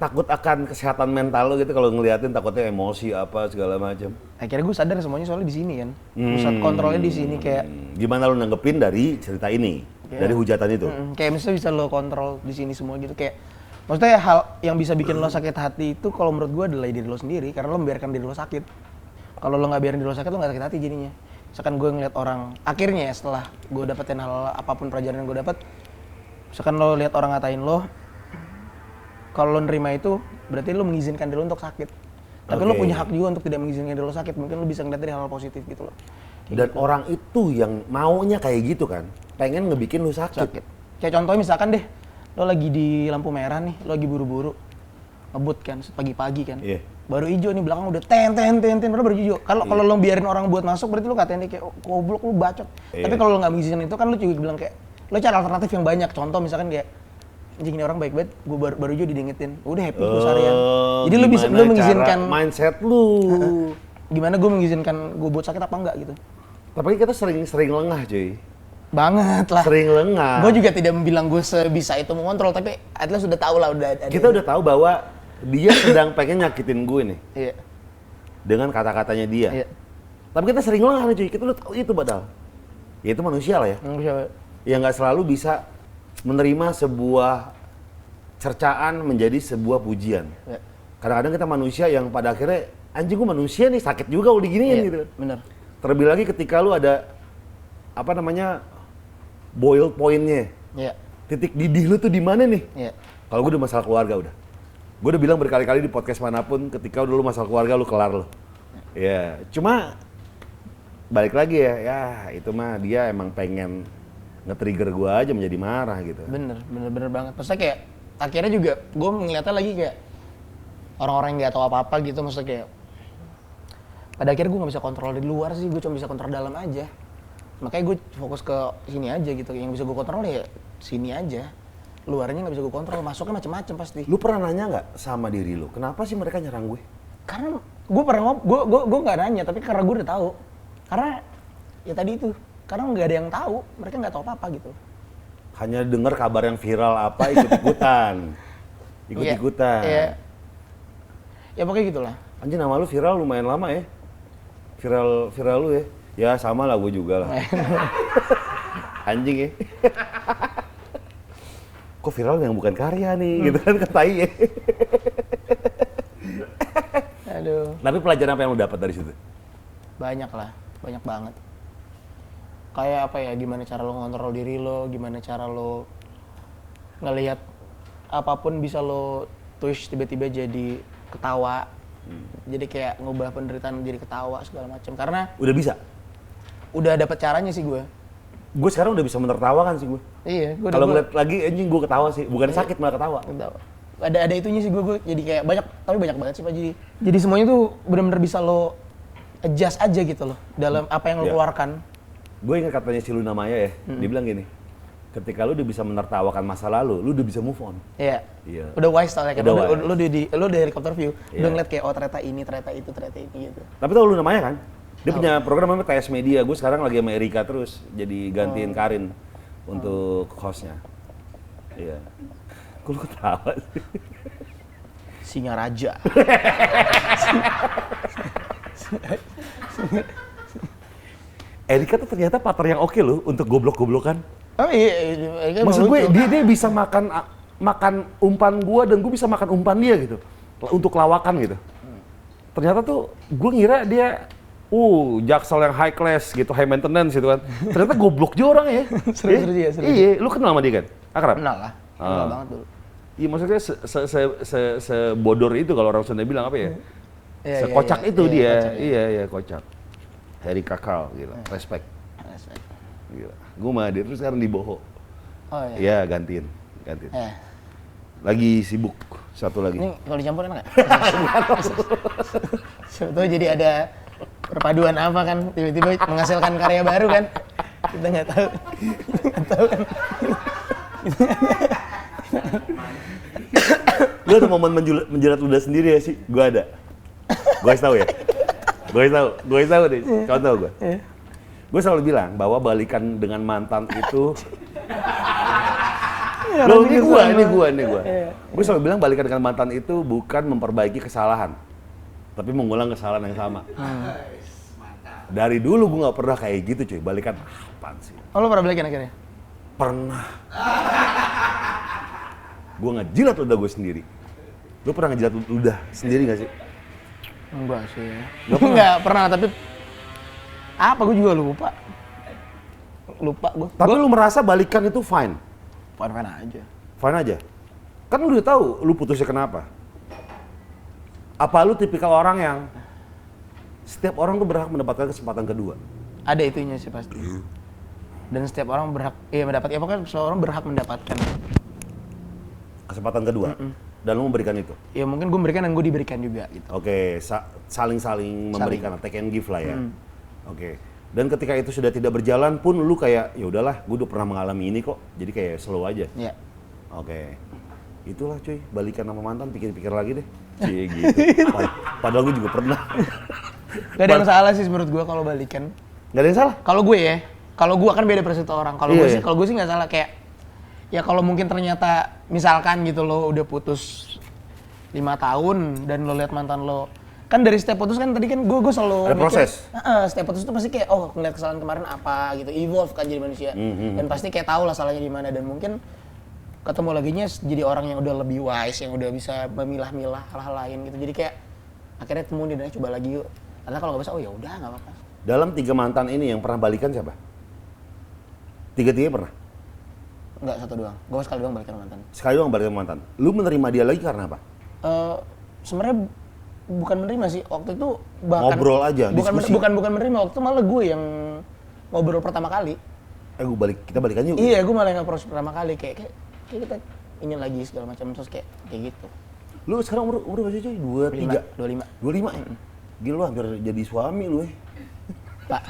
takut akan kesehatan mental lu gitu kalau ngeliatin, takutnya emosi apa segala macam. Akhirnya gue sadar semuanya soalnya di sini kan. Pusat kontrolnya di sini kayak. Gimana lu nanggepin dari cerita ini? Dari hujatan itu? Kayak misalnya bisa lo kontrol di sini semua gitu kayak. Maksudnya hal yang bisa bikin lo sakit hati itu kalau menurut gue adalah diri lo sendiri karena lo membiarkan diri lo sakit. Kalau lo nggak biarin diri lo sakit lo nggak sakit hati jadinya. Misalkan gue ngeliat orang, akhirnya ya setelah gue dapetin hal apapun pelajaran yang gue dapet, misalkan lo lihat orang ngatain lo, kalau lo nerima itu berarti lo mengizinkan diri lo untuk sakit. Tapi lo punya hak juga untuk tidak mengizinkan diri lo sakit. Mungkin lo bisa ngeliat dari hal positif gitu loh. Dan orang itu yang maunya kayak gitu kan, pengen ngebikin lu sakit. Kayak contohnya misalkan deh, lo lagi di lampu merah nih, lo lagi buru-buru, ngebut kan, pagi-pagi kan. Iya. Baru hijau nih, belakang udah ten, baru hijau. Kalau lo biarin orang buat masuk, berarti lo ngatain dia kayak, oh, goblok lu bacot. Tapi kalau lo nggak mengizinkan itu kan lo juga bilang kayak, lo cari alternatif yang banyak. Contoh misalkan kayak, anjing ini orang baik-baik, gue baru hijau didingetin, udah happy gue seharian. Jadi lo mengizinkan mindset lu. Gimana gue mengizinkan gue buat sakit apa enggak gitu. Tapi kita sering lengah cuy. Banget lah. Sering lengah. Gue juga tidak bilang gue sebisa itu mengontrol, tapi at least sudah tahu lah kita udah tahu bahwa dia sedang pengen nyakitin gue nih. Iya. Dengan kata-katanya dia. Iya. Tapi kita sering lengah nih cuy, kita udah tahu itu padahal. Ya itu manusia lah ya. Manusia. Yang nggak selalu bisa menerima sebuah cercaan menjadi sebuah pujian. Iya. Kadang-kadang kita manusia yang pada akhirnya, anjing gue manusia nih, sakit juga udah diginiin Iya, gitu. bener. Terlebih lagi ketika lu ada, apa namanya, boil point-nya. Iya. Titik didih lu tuh di mana nih? Iya. Kalau gue udah masalah keluarga udah. Gue udah bilang berkali-kali di podcast manapun, ketika udah lu masalah keluarga lu kelar lu. Ya, cuma balik lagi ya itu mah dia emang pengen nge-trigger gue aja menjadi marah gitu. Bener banget. Maksudnya kayak, akhirnya juga gue ngeliatnya lagi kayak orang-orang yang gak tahu apa-apa gitu, maksudnya kayak pada akhirnya gue gak bisa kontrol dari luar sih, gue cuma bisa kontrol dalam aja. Makanya gue fokus ke sini aja gitu, yang bisa gue kontrol ya sini aja. Luarnya nggak bisa gue kontrol, masuknya macam-macam pasti. Lu pernah nanya nggak sama diri lu, kenapa sih mereka nyerang gue? Karena gue pernah gue nggak nanya, tapi karena gue udah tahu. Karena ya tadi itu, karena nggak ada yang tahu, mereka nggak tahu apa-apa gitu. Hanya dengar kabar yang viral apa ikut-ikutan, ikut-ikutan. Iya. Ya pokoknya gitulah. Anjir nama lu viral lumayan lama ya, viral lu ya. Ya sama lah gue juga lah. Anjing ya. Kok viral yang bukan karya nih, gitu kan katai ya. Aduh. Tapi pelajaran apa yang lu dapat dari situ? Banyak lah, banyak banget. Kayak apa ya, gimana cara lo ngontrol diri lo, gimana cara lo ngelihat apapun bisa lo twist tiba-tiba jadi ketawa. Jadi kayak ngubah penderitaan jadi ketawa segala macam. Karena udah bisa? Udah dapet caranya sih gue. Gue sekarang udah bisa menertawakan sih gue. Iya, gue kalau ngeliat lagi anjing gue ketawa sih, bukan sakit malah ketawa. Ada itunya sih gue jadi kayak banyak banget sih Pak. Jadi semuanya tuh benar-benar bisa lo adjust aja gitu loh dalam apa yang lo keluarkan. Gue ingat katanya si Luna Maya ya, dia bilang gini, ketika lu udah bisa menertawakan masa lalu, lu udah bisa move on. Iya. Udah wise tau ya kan, lu di helikopter view, Iya. udah ngeliat kayak oh ternyata ini, ternyata itu, ternyata ini gitu. Tapi tau Luna Maya kan? Dia punya program namanya TS Media, gue sekarang lagi sama Erika terus, jadi gantiin Karin untuk hostnya. Iya. Kok lu ketawa sih? Singa Raja. Erika tuh ternyata partner yang oke loh untuk goblok-goblokan. Oh iya. Maksud gue dia bisa makan umpan gue dan gue bisa makan umpan dia gitu. Untuk lawakan gitu. Ternyata tuh gue ngira dia jaksel yang high class gitu, high maintenance gitu kan. Ternyata goblok juga orang ya. Seru dia. Iya, lu kenal sama dia kan? Akrab? Kenal lah. Kenal banget dulu. Iya maksudnya sebodor itu kalau orang Sunda bilang apa ya? Sekocak itu dia. Iya, kocak. Harry Kakal, gila. Respect. Gila. Gue mah dia terus sekarang di Boho. Oh iya. Iya, gantiin. Lagi sibuk satu lagi. Ini kalau dicampur enak nggak? Sebetulnya jadi ada perpaduan apa kan, tiba-tiba menghasilkan karya baru kan. Kita nggak tahu. Nggak tahu kan. Lu ada momen menjilat ludah sendiri ya sih? Gue ada. Gue kasih tahu ya. Gue kasih tahu deh. Contoh gue. Gue selalu bilang bahwa balikan dengan mantan itu. Loh, ini gue. Gue selalu bilang balikan dengan mantan itu bukan memperbaiki kesalahan, tapi mengulang kesalahan yang sama. Dari dulu gue nggak pernah kayak gitu cuy. Balikan apaan sih? Oh, lo pernah balikan akhirnya? Pernah. Gue ngejilat ludah gue sendiri. Lu pernah ngejilat ludah sendiri gak sih? Enggak sih. Enggak pernah, tapi apa gue juga lupa. Lupa gue. Tapi lu merasa balikan itu fine? Fine aja. Fine aja? Kan lu udah tahu lu putusnya kenapa. Apa lu tipikal orang yang setiap orang tuh berhak mendapatkan kesempatan kedua? Ada itunya sih pasti. Dan setiap orang berhak, pokoknya semua orang berhak mendapatkan kesempatan kedua. Dan lu memberikan itu? Ya mungkin gue memberikan dan gue diberikan juga gitu. Oke, saling-saling memberikan, take and give lah ya. Oke. Dan ketika itu sudah tidak berjalan pun lu kayak ya udahlah, gue udah pernah mengalami ini kok. Jadi kayak slow aja. Iya. Oke. Itulah cuy, balikan sama mantan, pikir-pikir lagi deh. Cie gitu. Padahal gue juga pernah. Gak ada yang salah sih menurut gue kalau balikan. Gak ada yang salah? Kalau gue ya, kalau gue kan beda persepsi orang. Kalau gue sih nggak salah, kayak ya kalau mungkin ternyata misalkan gitu lo udah putus 5 tahun dan lo lihat mantan lo, kan dari setiap putus kan tadi kan gue selalu ada proses. Setiap putus itu pasti kayak ngeliat kesalahan kemarin apa gitu, evolve kan jadi manusia. Dan pasti kayak tahu lah salahnya di mana, dan mungkin ketemu laginya jadi orang yang udah lebih wise, yang udah bisa memilah-milah hal-hal lain gitu. Jadi kayak akhirnya temuin dia, coba lagi yuk. Karena kalau nggak bisa, ya udah nggak apa-apa. Dalam 3 mantan ini yang pernah balikan siapa? 3-3 pernah? Enggak, satu doang. Gue sekali doang balikan mantan. Sekali doang balikan mantan. Lu menerima dia lagi karena apa? Sebenarnya bukan menerima sih. Waktu itu bahkan ngobrol aja, diskusi. Bukan menerima. Waktu itu malah gue yang ngobrol pertama kali. Kita balikan yuk. Iya, gue malah yang approach pertama kali kayak kita ingin lagi segala macam, terus kayak gitu. Lu sekarang umur berapa sih cuy? 23? 25. 25 ya? Gila lu hampir jadi suami lu ya. Pak.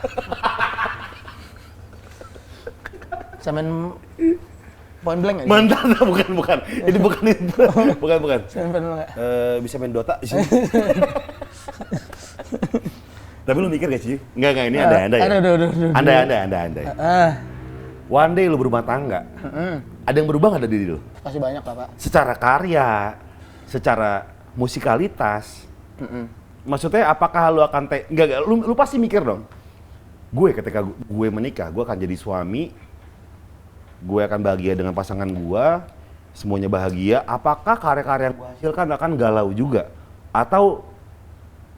Samen point blank aja? Mantan, bukan. Ini bukan. Samen point blank. Bisa main Dota di sini. Tapi lu mikir gak sih? Enggak, ini andai-andai ya? Andai-andai. One day lu berumah tangga. Ada yang berubah nggak dari diri lu? Pasti banyak lah, Pak. Secara karya, secara musikalitas. Maksudnya apakah lu akan lu pasti mikir dong. Gue ketika gue menikah, gue akan jadi suami. Gue akan bahagia dengan pasangan gue. Semuanya bahagia. Apakah karya-karya yang gue hasilkan akan galau juga? Atau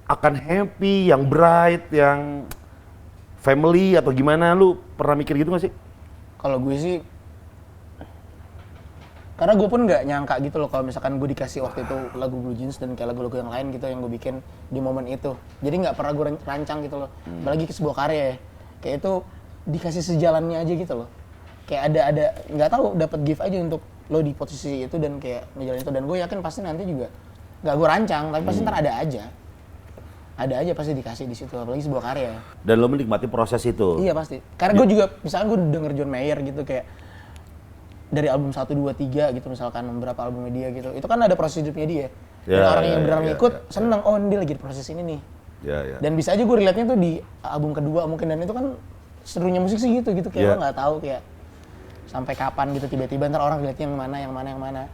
akan happy, yang bright, yang family atau gimana? Lu pernah mikir gitu gak sih? Kalau gue sih, karena gue pun nggak nyangka gitu loh kalau misalkan gue dikasih waktu itu lagu Blue Jeans dan kayak lagu-lagu yang lain gitu yang gue bikin di momen itu. Jadi nggak pernah gue rancang gitu loh. Apalagi ke sebuah karya ya. Kayak itu dikasih sejalannya aja gitu loh. Kayak ada nggak tahu, dapat gift aja untuk lo di posisi itu dan kayak ngejalanin itu. Dan gue yakin pasti nanti juga nggak gue rancang, tapi pasti ntar ada aja pasti dikasih di situ, apalagi sebuah karya. Dan lo menikmati proses itu? Iya pasti. Karena gue juga, misalkan gue denger John Mayer gitu kayak dari album 1, 2, 3 gitu misalkan, beberapa albumnya dia gitu. Itu kan ada proses hidupnya dia. Dan orang yang beneran ngikut seneng, oh dia lagi di proses ini nih. Dan bisa aja gue relate-nya tuh di album kedua mungkin, dan itu kan serunya musik sih gitu kayak lo nggak tahu kayak sampai kapan gitu, tiba-tiba ntar orang lihatnya yang mana.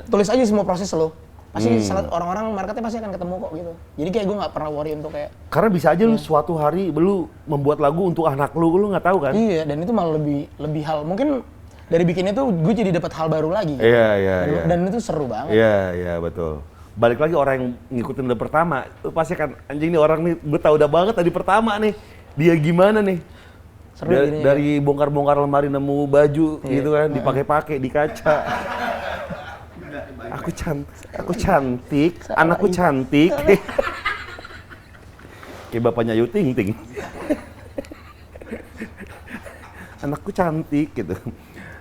Tulis aja semua proses lo. Pasti orang-orang marketnya pasti akan ketemu kok gitu. Jadi kayak gue nggak pernah worry untuk kayak. Karena bisa aja lu suatu hari lu membuat lagu untuk anak lu nggak tahu kan? Iya, dan itu malah lebih hal, mungkin dari bikin itu gue jadi dapat hal baru lagi. Gitu. Iya. Dan itu seru banget. Iya betul. Balik lagi orang yang ngikutin dari pertama, lu pasti kan anjing nih orang nih, gue tahu udah banget dari pertama nih dia gimana nih. Seru dari bongkar-bongkar lemari nemu baju gitu kan, dipakai-pakai di kaca. Aku cantik, anakku cantik. Kayak bapaknya Ayu Ting Ting. Anakku cantik gitu.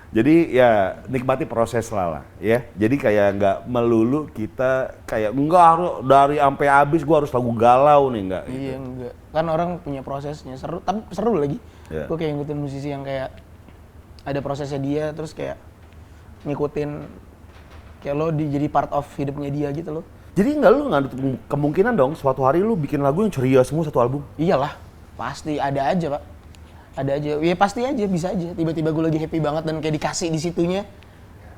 Jadi ya nikmati proses lah ya. Jadi kayak nggak melulu kita kayak enggak harus dari sampai habis gua harus lagu galau nih, enggak. Iya gitu. Enggak. Kan orang punya prosesnya, seru, tapi seru lagi. Gue kayak ngikutin musisi yang kayak ada prosesnya dia, terus kayak ngikutin kayak lo jadi part of hidupnya dia gitu loh. Jadi nggak ada kemungkinan dong suatu hari lu bikin lagu yang ceria semua satu album? Iyalah, pasti ada aja Pak. Ada aja, ya pasti aja, bisa aja. Tiba-tiba gue lagi happy banget dan kayak dikasih di situnya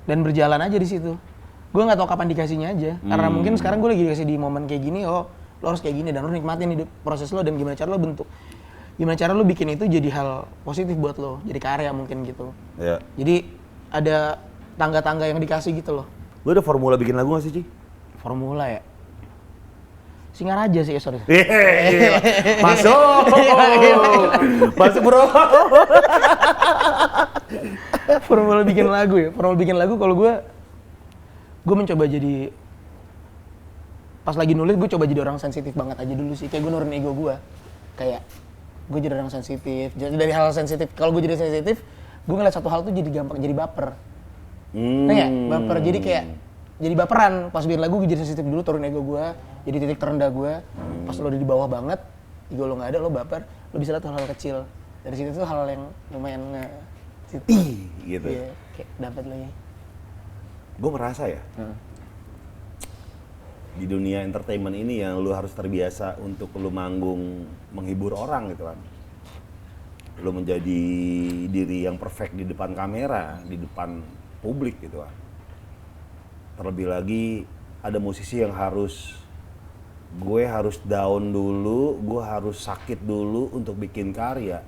dan berjalan aja di situ. Gue nggak tahu kapan dikasihnya aja, karena mungkin sekarang gue lagi dikasih di momen kayak gini, oh lo harus kayak gini dan lo nikmatin hidup proses lo dan gimana cara lo bikin itu jadi hal positif buat lo, jadi karya mungkin gitu. Iya. Jadi ada tangga-tangga yang dikasih gitu loh. Lu ada formula bikin lagu nggak sih, Ci? Formula ya? Singaraja sih, sorry. Masuk! Masuk bro! Formula bikin lagu kalau gue mencoba jadi, pas lagi nulis gue coba jadi orang sensitif banget aja dulu sih. Kayak gue nurunin ego gue. Kayak gue jadi orang sensitif. Jadi dari hal sensitif, kalau gue jadi sensitif, gue ngeliat satu hal tuh jadi gampang, jadi baper. Nggak? Baper, jadi kayak jadi baperan. Pas bikin lagu gue jadi sensitif dulu, turun ego gue, jadi titik terendah gue. Pas lo udah di bawah banget, ego lo nggak ada, lo baper, lo bisa lihat hal-hal kecil. Dari situ tuh hal yang lumayan gitu. Iya, kayak dapet lo ya. Gue merasa ya, di dunia entertainment ini yang lu harus terbiasa untuk lu manggung menghibur orang gitu kan. Lu menjadi diri yang perfect di depan kamera, di depan publik gitu kan. Terlebih lagi ada musisi yang gue harus down dulu, gue harus sakit dulu untuk bikin karya.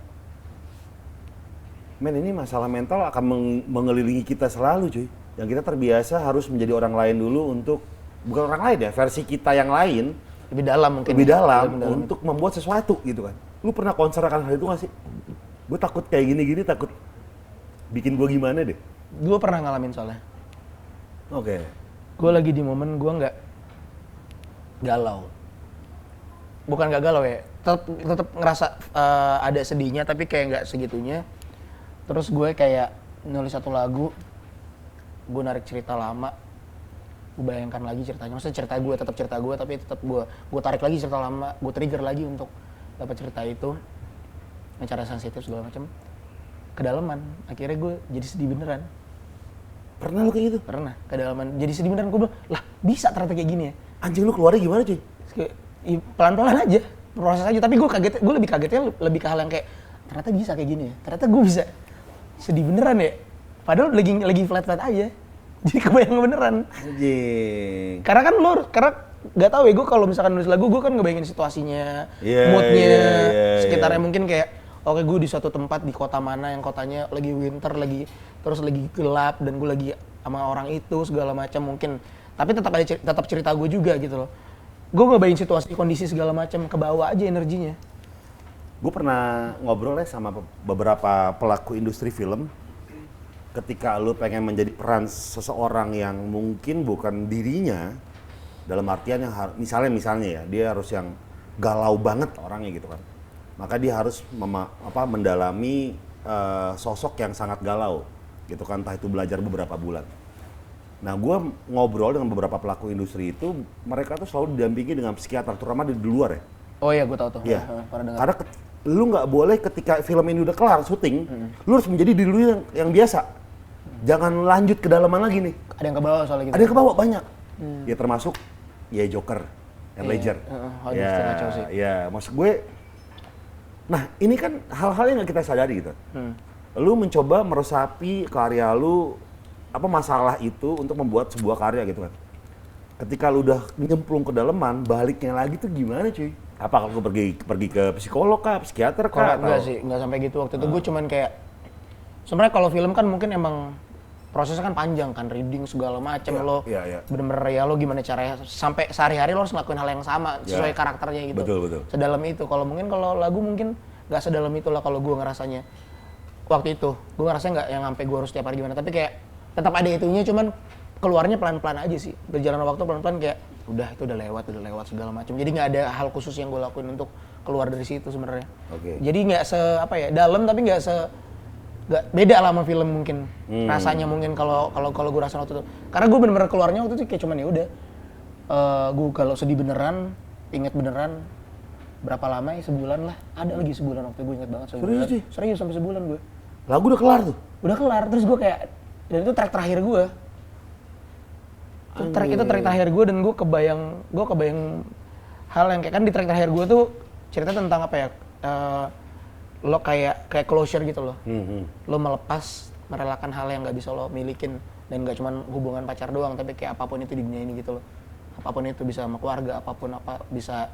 Men, ini masalah mental akan mengelilingi kita selalu cuy. Yang kita terbiasa harus menjadi orang lain dulu untuk, bukan orang lain ya, versi kita yang lain. Lebih dalam mungkin. Lebih dalam untuk membuat sesuatu gitu kan. Lu pernah konser akan hal itu gak sih? Gue takut kayak gini-gini, takut bikin gue gimana deh. Gue pernah ngalamin soalnya. Oke. Gue lagi di momen gue nggak galau. Bukan nggak galau ya, tetap ngerasa ada sedihnya tapi kayak nggak segitunya. Terus gue kayak nulis satu lagu, gue narik cerita lama, gue bayangkan lagi ceritanya. Maksudnya cerita gue tetap cerita gue, tapi tetap gue tarik lagi cerita lama, gue trigger lagi untuk dapat cerita itu, dengan cara sensitif segala macam. Kedalaman, akhirnya gue jadi sedih beneran. Pernah lu kayak gitu? Pernah, kedalaman. Jadi sedih beneran, gue bilang, lah bisa ternyata kayak gini ya. Anjing, lu keluarnya gimana cuy? Pelan-pelan aja, proses aja. Tapi gue lebih kagetnya lebih ke hal yang kayak, ternyata bisa kayak gini ya. Ternyata gue bisa sedih beneran ya. Padahal lagi flat-flat aja. Jadi kebayang beneran. Anjing. Karena kan karena gak tahu ya, gue kalau misalkan nulis lagu, gue kan ngebayangin situasinya, moodnya, sekitarnya mungkin kayak, oke, gue di suatu tempat di kota mana yang kotanya lagi winter, terus lagi gelap dan gue lagi sama orang itu segala macam mungkin. Tapi tetap cerita gue juga gitu loh. Gue ngebayangin situasi, kondisi segala macam, kebawa aja energinya. Gue pernah ngobrol ya sama beberapa pelaku industri film. Ketika lu pengen menjadi peran seseorang yang mungkin bukan dirinya, dalam artian yang misalnya ya, dia harus yang galau banget orangnya gitu kan. Maka dia harus mendalami sosok yang sangat galau gitu kan, entah itu belajar beberapa bulan. Nah, gue ngobrol dengan beberapa pelaku industri itu, mereka tuh selalu didampingi dengan psikiater, terutama di luar ya. Oh iya, gue tahu tuh. Iya. Karena lu nggak boleh ketika film ini udah kelar syuting, lu harus menjadi diri lu yang biasa. Jangan lanjut ke dalaman lagi nih. Ada yang ke bawah soalnya gitu. Ada yang ke bawah banyak. Ya termasuk ya Joker, Ledger. Ya, maksud gue. Nah, ini kan hal-hal yang nggak kita sadari gitu. Lu mencoba meresapi karya lu, masalah itu untuk membuat sebuah karya gitu kan. Ketika lu udah nyemplung ke dalaman, baliknya lagi tuh gimana cuy? Apa kalau pergi ke psikolog kah, psikiater kah? Enggak sih, enggak sampai gitu. Waktu itu gue cuman kayak, sebenarnya kalau film kan mungkin emang prosesnya kan panjang kan, reading segala macam, bener-bener ya lo gimana caranya sampai sehari-hari lo harus ngelakuin hal yang sama sesuai karakternya gitu. Betul. Sedalam itu. Kalau lagu mungkin nggak sedalam itu lah kalau gue ngerasanya. Waktu itu gue ngerasanya nggak yang sampai gue harus tiap hari gimana, tapi kayak tetap ada itunya, cuman keluarnya pelan-pelan aja sih. Berjalan waktu pelan-pelan kayak udah lewat segala macam. Jadi nggak ada hal khusus yang gue lakuin untuk keluar dari situ sebenarnya. Jadi nggak dalam, tapi nggak beda lah sama film mungkin. Rasanya mungkin kalau gue rasa waktu itu. Karena gue bener-bener keluarnya waktu itu kayak cuman ya udah. Gue kalau sedih beneran, inget beneran, berapa lama ya, sebulan lah. Ada lagi sebulan waktu gue inget banget. Serius sih? Serius sampai sebulan gue. Lagu udah kelar tuh? Udah kelar, terus gue kayak, dan itu track terakhir gue. Itu track terakhir gue dan gue kebayang hal yang kayak kan di track terakhir gue tuh cerita tentang apa ya, lo kayak closure gitu loh. Lo merelakan hal yang nggak bisa lo milikin dan nggak cuma hubungan pacar doang, tapi kayak apapun itu di dunia ini gitu loh. Apapun itu bisa sama keluarga, apapun bisa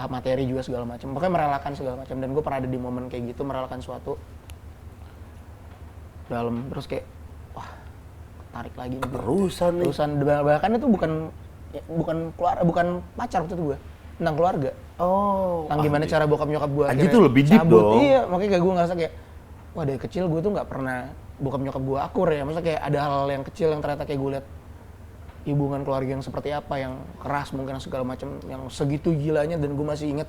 materi juga segala macam. Pokoknya merelakan segala macam dan gue pernah ada di momen kayak gitu merelakan suatu dalam terus kayak wah tarik lagi nih. Terusan bahkan itu bukan pacar waktu itu gue tentang keluarga. Tentang gimana cara bokap nyokap gue akhirnya itu lebih deep dong. Iya, makanya kayak gue ngerasa kayak wah dari kecil gue tuh nggak pernah bokap nyokap gue akur ya. Maksudnya kayak ada hal yang kecil yang ternyata kayak gue lihat hubungan keluarga yang seperti apa, yang keras mungkin segala macam, yang segitu gilanya dan gue masih inget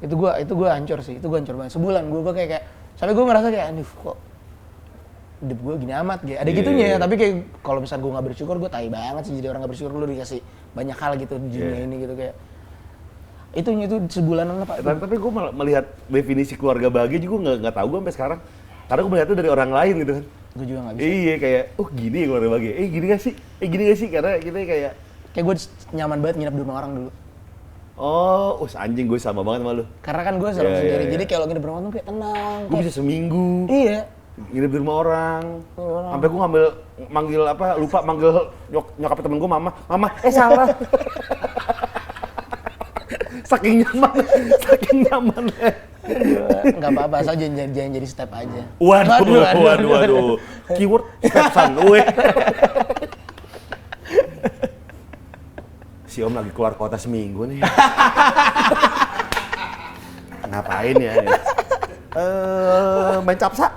itu gue hancur sih, itu gue hancur banget sebulan gue kayak sampai gue ngerasa kayak aduh kok hidup gue gini amat gitu, ada gitunya ya. Tapi kayak kalau misalnya gue nggak bersyukur, gue tai banget sih jadi orang nggak bersyukur. Lu dikasih banyak hal gitu di dunia ini gitu kayak itu sebulanan lah Pak. Tapi gue melihat definisi keluarga bahagia juga nggak tahu gue sampai sekarang, karena gue melihat itu dari orang lain gitu kan. Gue juga nggak bisa. Iya kayak, gini ya keluarga bahagia. Gini gak sih? Karena kita kayak gue nyaman banget nginep di rumah orang dulu. Anjing gue sama banget sama lu. Karena kan gue selalu sendiri, jadi kalau nginep di rumah tuh kayak tenang. Gue bisa seminggu. Iya. Nginep di rumah orang. Sampai gue lupa manggil nyokap temen gue mama. Salah. Saking nyaman. Nggak apa-apa, asal jangan jadi step aja. Waduh. Keyword stepson, Si Om lagi keluar kota seminggu nih. Ngapain ya? Main capsa.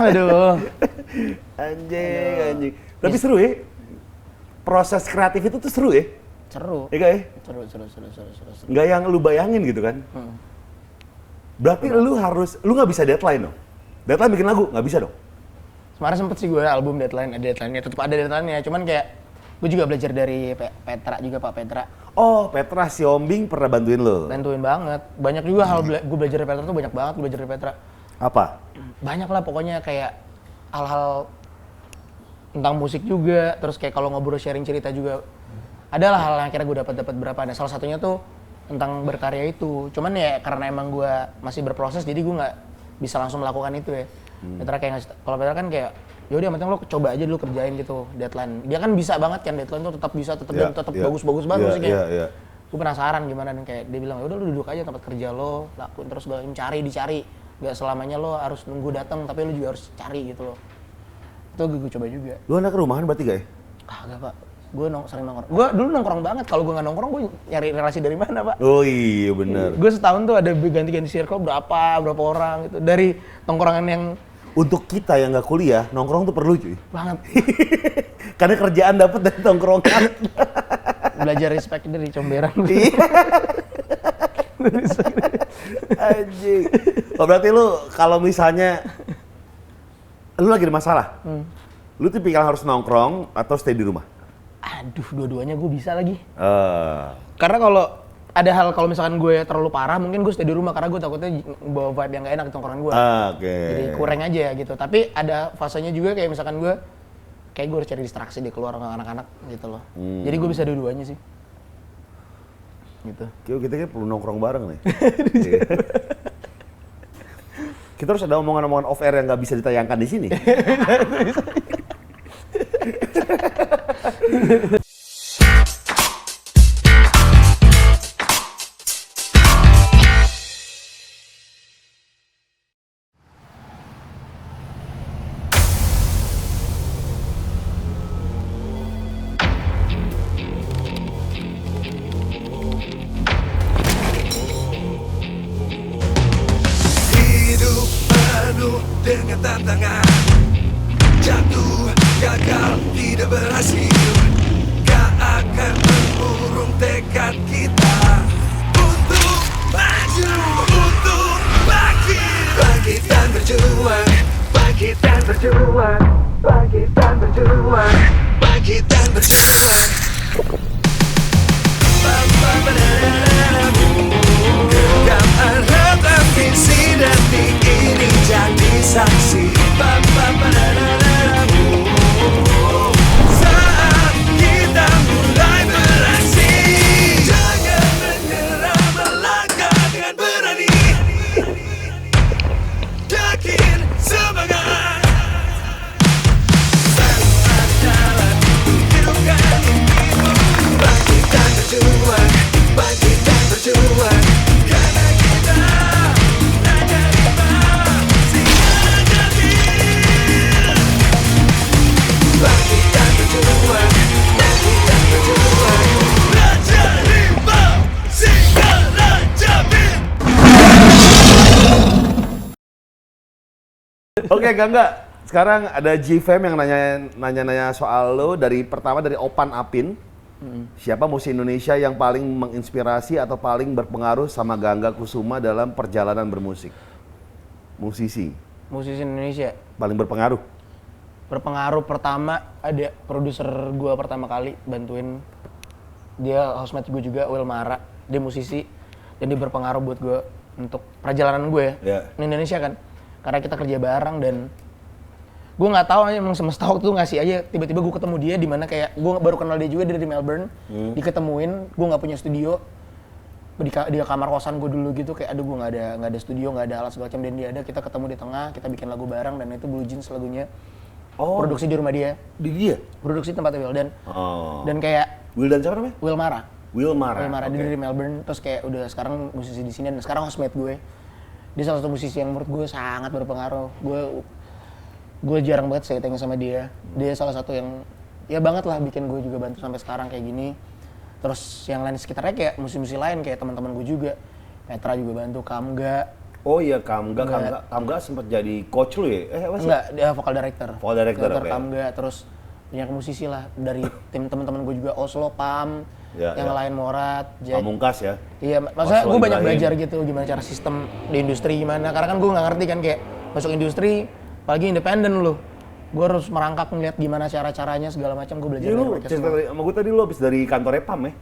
Aduh. Anjing. Tapi seru ya. Proses kreatif itu tuh seru ya? Seru. Iya ya? Seru. Nggak yang lu bayangin gitu kan? Berarti lu nggak bisa deadline dong? Deadline bikin lagu, nggak bisa dong? Kemarin sempet sih gue album deadline, ada deadline-nya, tetap ada deadline-nya. Cuman kayak gue juga belajar dari Petra juga, Pak Petra. Petra si Ombing pernah bantuin lo? Bantuin banget. Banyak juga hal gue belajar dari Petra tuh banyak banget gue belajar dari Petra. Apa? Banyak lah pokoknya kayak hal-hal tentang musik juga, terus kayak kalau ngobrol sharing cerita juga. Adalah hal yang akhirnya gue dapat berapa. Nah, salah satunya tuh tentang berkarya itu. Cuman ya karena emang gue masih berproses jadi gue nggak bisa langsung melakukan itu ya. Petra kayak kalau Petra kan kayak yaudah yang penting lo coba aja dulu kerjain gitu deadline. Dia kan bisa banget kan deadline tuh tetap bisa tetap bagus sih kayak. Gue penasaran gimana nih kayak dia bilang yaudah lo duduk aja tempat kerja lo, lakuin terus dicari. Gak selamanya lo harus nunggu datang tapi lo juga harus cari gitu loh. Itu gue coba juga. Lu anak rumahan berarti gak ya? Enggak Pak. Gue sering nongkrong. Gue dulu nongkrong banget. Kalau gue nggak nongkrong, gue nyari relasi dari mana, Pak? Oh iya benar. Gue setahun tuh ada ganti-ganti circle berapa orang gitu. Dari tongkrongan yang untuk kita yang nggak kuliah, nongkrong tuh perlu cuy. Banget. Karena kerjaan dapat dari tongkrongan. Belajar respect dari comberan. Anjing. Berarti lu kalau misalnya lu lagi ada masalah, lu tipikal harus nongkrong atau stay di rumah? Aduh, dua-duanya gue bisa lagi. Karena kalau ada hal kalau misalkan gue terlalu parah, mungkin gue stay di rumah karena gue takutnya bawa vibe yang gak enak di tongkrongan gue. Jadi kurang aja gitu. Tapi ada fasenya juga kayak misalkan gue harus cari distraksi di keluar sama anak-anak gitu loh. Jadi gue bisa dua-duanya sih. Gitu. Kita kayak perlu nongkrong bareng nih. Kita harus ada omongan-omongan off air yang nggak bisa ditayangkan di sini. Dengan tantangan jatuh, gagal, tidak berhasil, gak akan mengurung tekad kita untuk maju, untuk bangkit. Bangkit dan berjuang, bangkit dan berjuang, bangkit dan berjuang, bangkit dan berjuang. saksi. Saat kita mulai beraksi, jangan menyerah, melangkah dengan berani. Yakin semangat, selamat jalan, hidupkan mimpimu. Bangkit dan berjuang, bangkit dan berjuang. Karena kita Raja Rimba, singa sejati. Bangkit dan berjuang, bangkit dan berjuang. Raja Rimba, singa Raja Rimba. Oke, Gangga. Sekarang ada G-Fam yang nanya soal lo pertama dari Opan Apin. Siapa musisi Indonesia yang paling menginspirasi atau paling berpengaruh sama Gangga Kusuma dalam perjalanan bermusik? Musisi Indonesia. paling berpengaruh. Berpengaruh pertama ada produser gue pertama kali bantuin, dia housemate gue juga, Will Mara. Dia musisi dan dia berpengaruh buat gue untuk perjalanan gue ya. Yeah. Di Indonesia kan, karena kita kerja bareng dan gue nggak tahu emang semesta waktu itu ngasih aja, tiba-tiba gue ketemu dia di mana kayak gue baru kenal dia juga dari Melbourne, diketemuin, gue nggak punya studio, di kamar kosan gue dulu gitu, kayak aduh gue nggak ada studio, nggak ada alat segala macam, dan dia ada, kita ketemu di tengah, kita bikin lagu bareng dan itu Blue Jeans lagunya. Oh. Produksi di rumah dia. Di dia? Produksi tempatnya Will dan kayak Will dan siapa namanya? Will Mara. Will Mara. Dia dari Melbourne, terus kayak udah sekarang musisi di sini dan sekarang housemate gue. Dia salah satu musisi yang menurut gue sangat berpengaruh. Gue jarang banget saya tanya sama dia. Dia salah satu yang ya banget lah bikin gue juga bantu sampai sekarang kayak gini. Terus yang lain sekitarnya kayak musisi-musisi lain kayak teman-teman gue juga. Petra juga bantu, Kamga. Oh iya, Kamga sempat jadi coach lu ya? Apa sih? Enggak, dia vocal director. Vocal director, oke. Kamga, terus banyak musisi lah dari tim teman-teman gue juga, Oslo, Pam, Ya, yang ya. lain Morat, Pamungkas ya? Iya, maksudnya Oslo gue banyak Ibrahim. belajar gitu gimana cara sistem di industri gimana. Karena kan gue nggak ngerti kan kayak masuk industri, apalagi independen loh. Gue harus merangkak ngeliat gimana cara-caranya segala macam. Gue belajar Iya, dari lu mereka cerita semua. sama gue tadi lu habis dari kantornya Pam ya?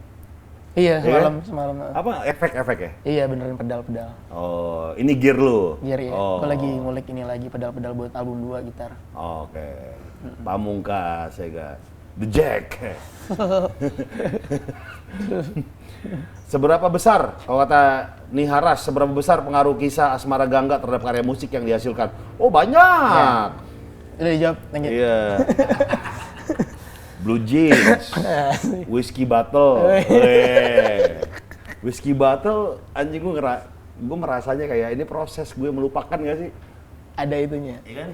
Iya, Iya? semalam. Apa efek-efek ya? Iya, benerin pedal-pedal. Oh, ini gear lu? Biar ya, Oh. gue lagi ngulik ini lagi pedal-pedal buat album 2 gitar. Oke. Pamungkas ya guys. The Jack. Seberapa besar, kalau kata Niharas, seberapa besar pengaruh kisah Asmara Gangga terhadap karya musik yang dihasilkan? Oh banyak. Udah dijawab, thank you. Iya. Blue Jeans, Whiskey Battle. Whiskey Battle, anjing gue merasanya kayak ini proses gue melupakan gak sih? Ada itunya. Iya kan?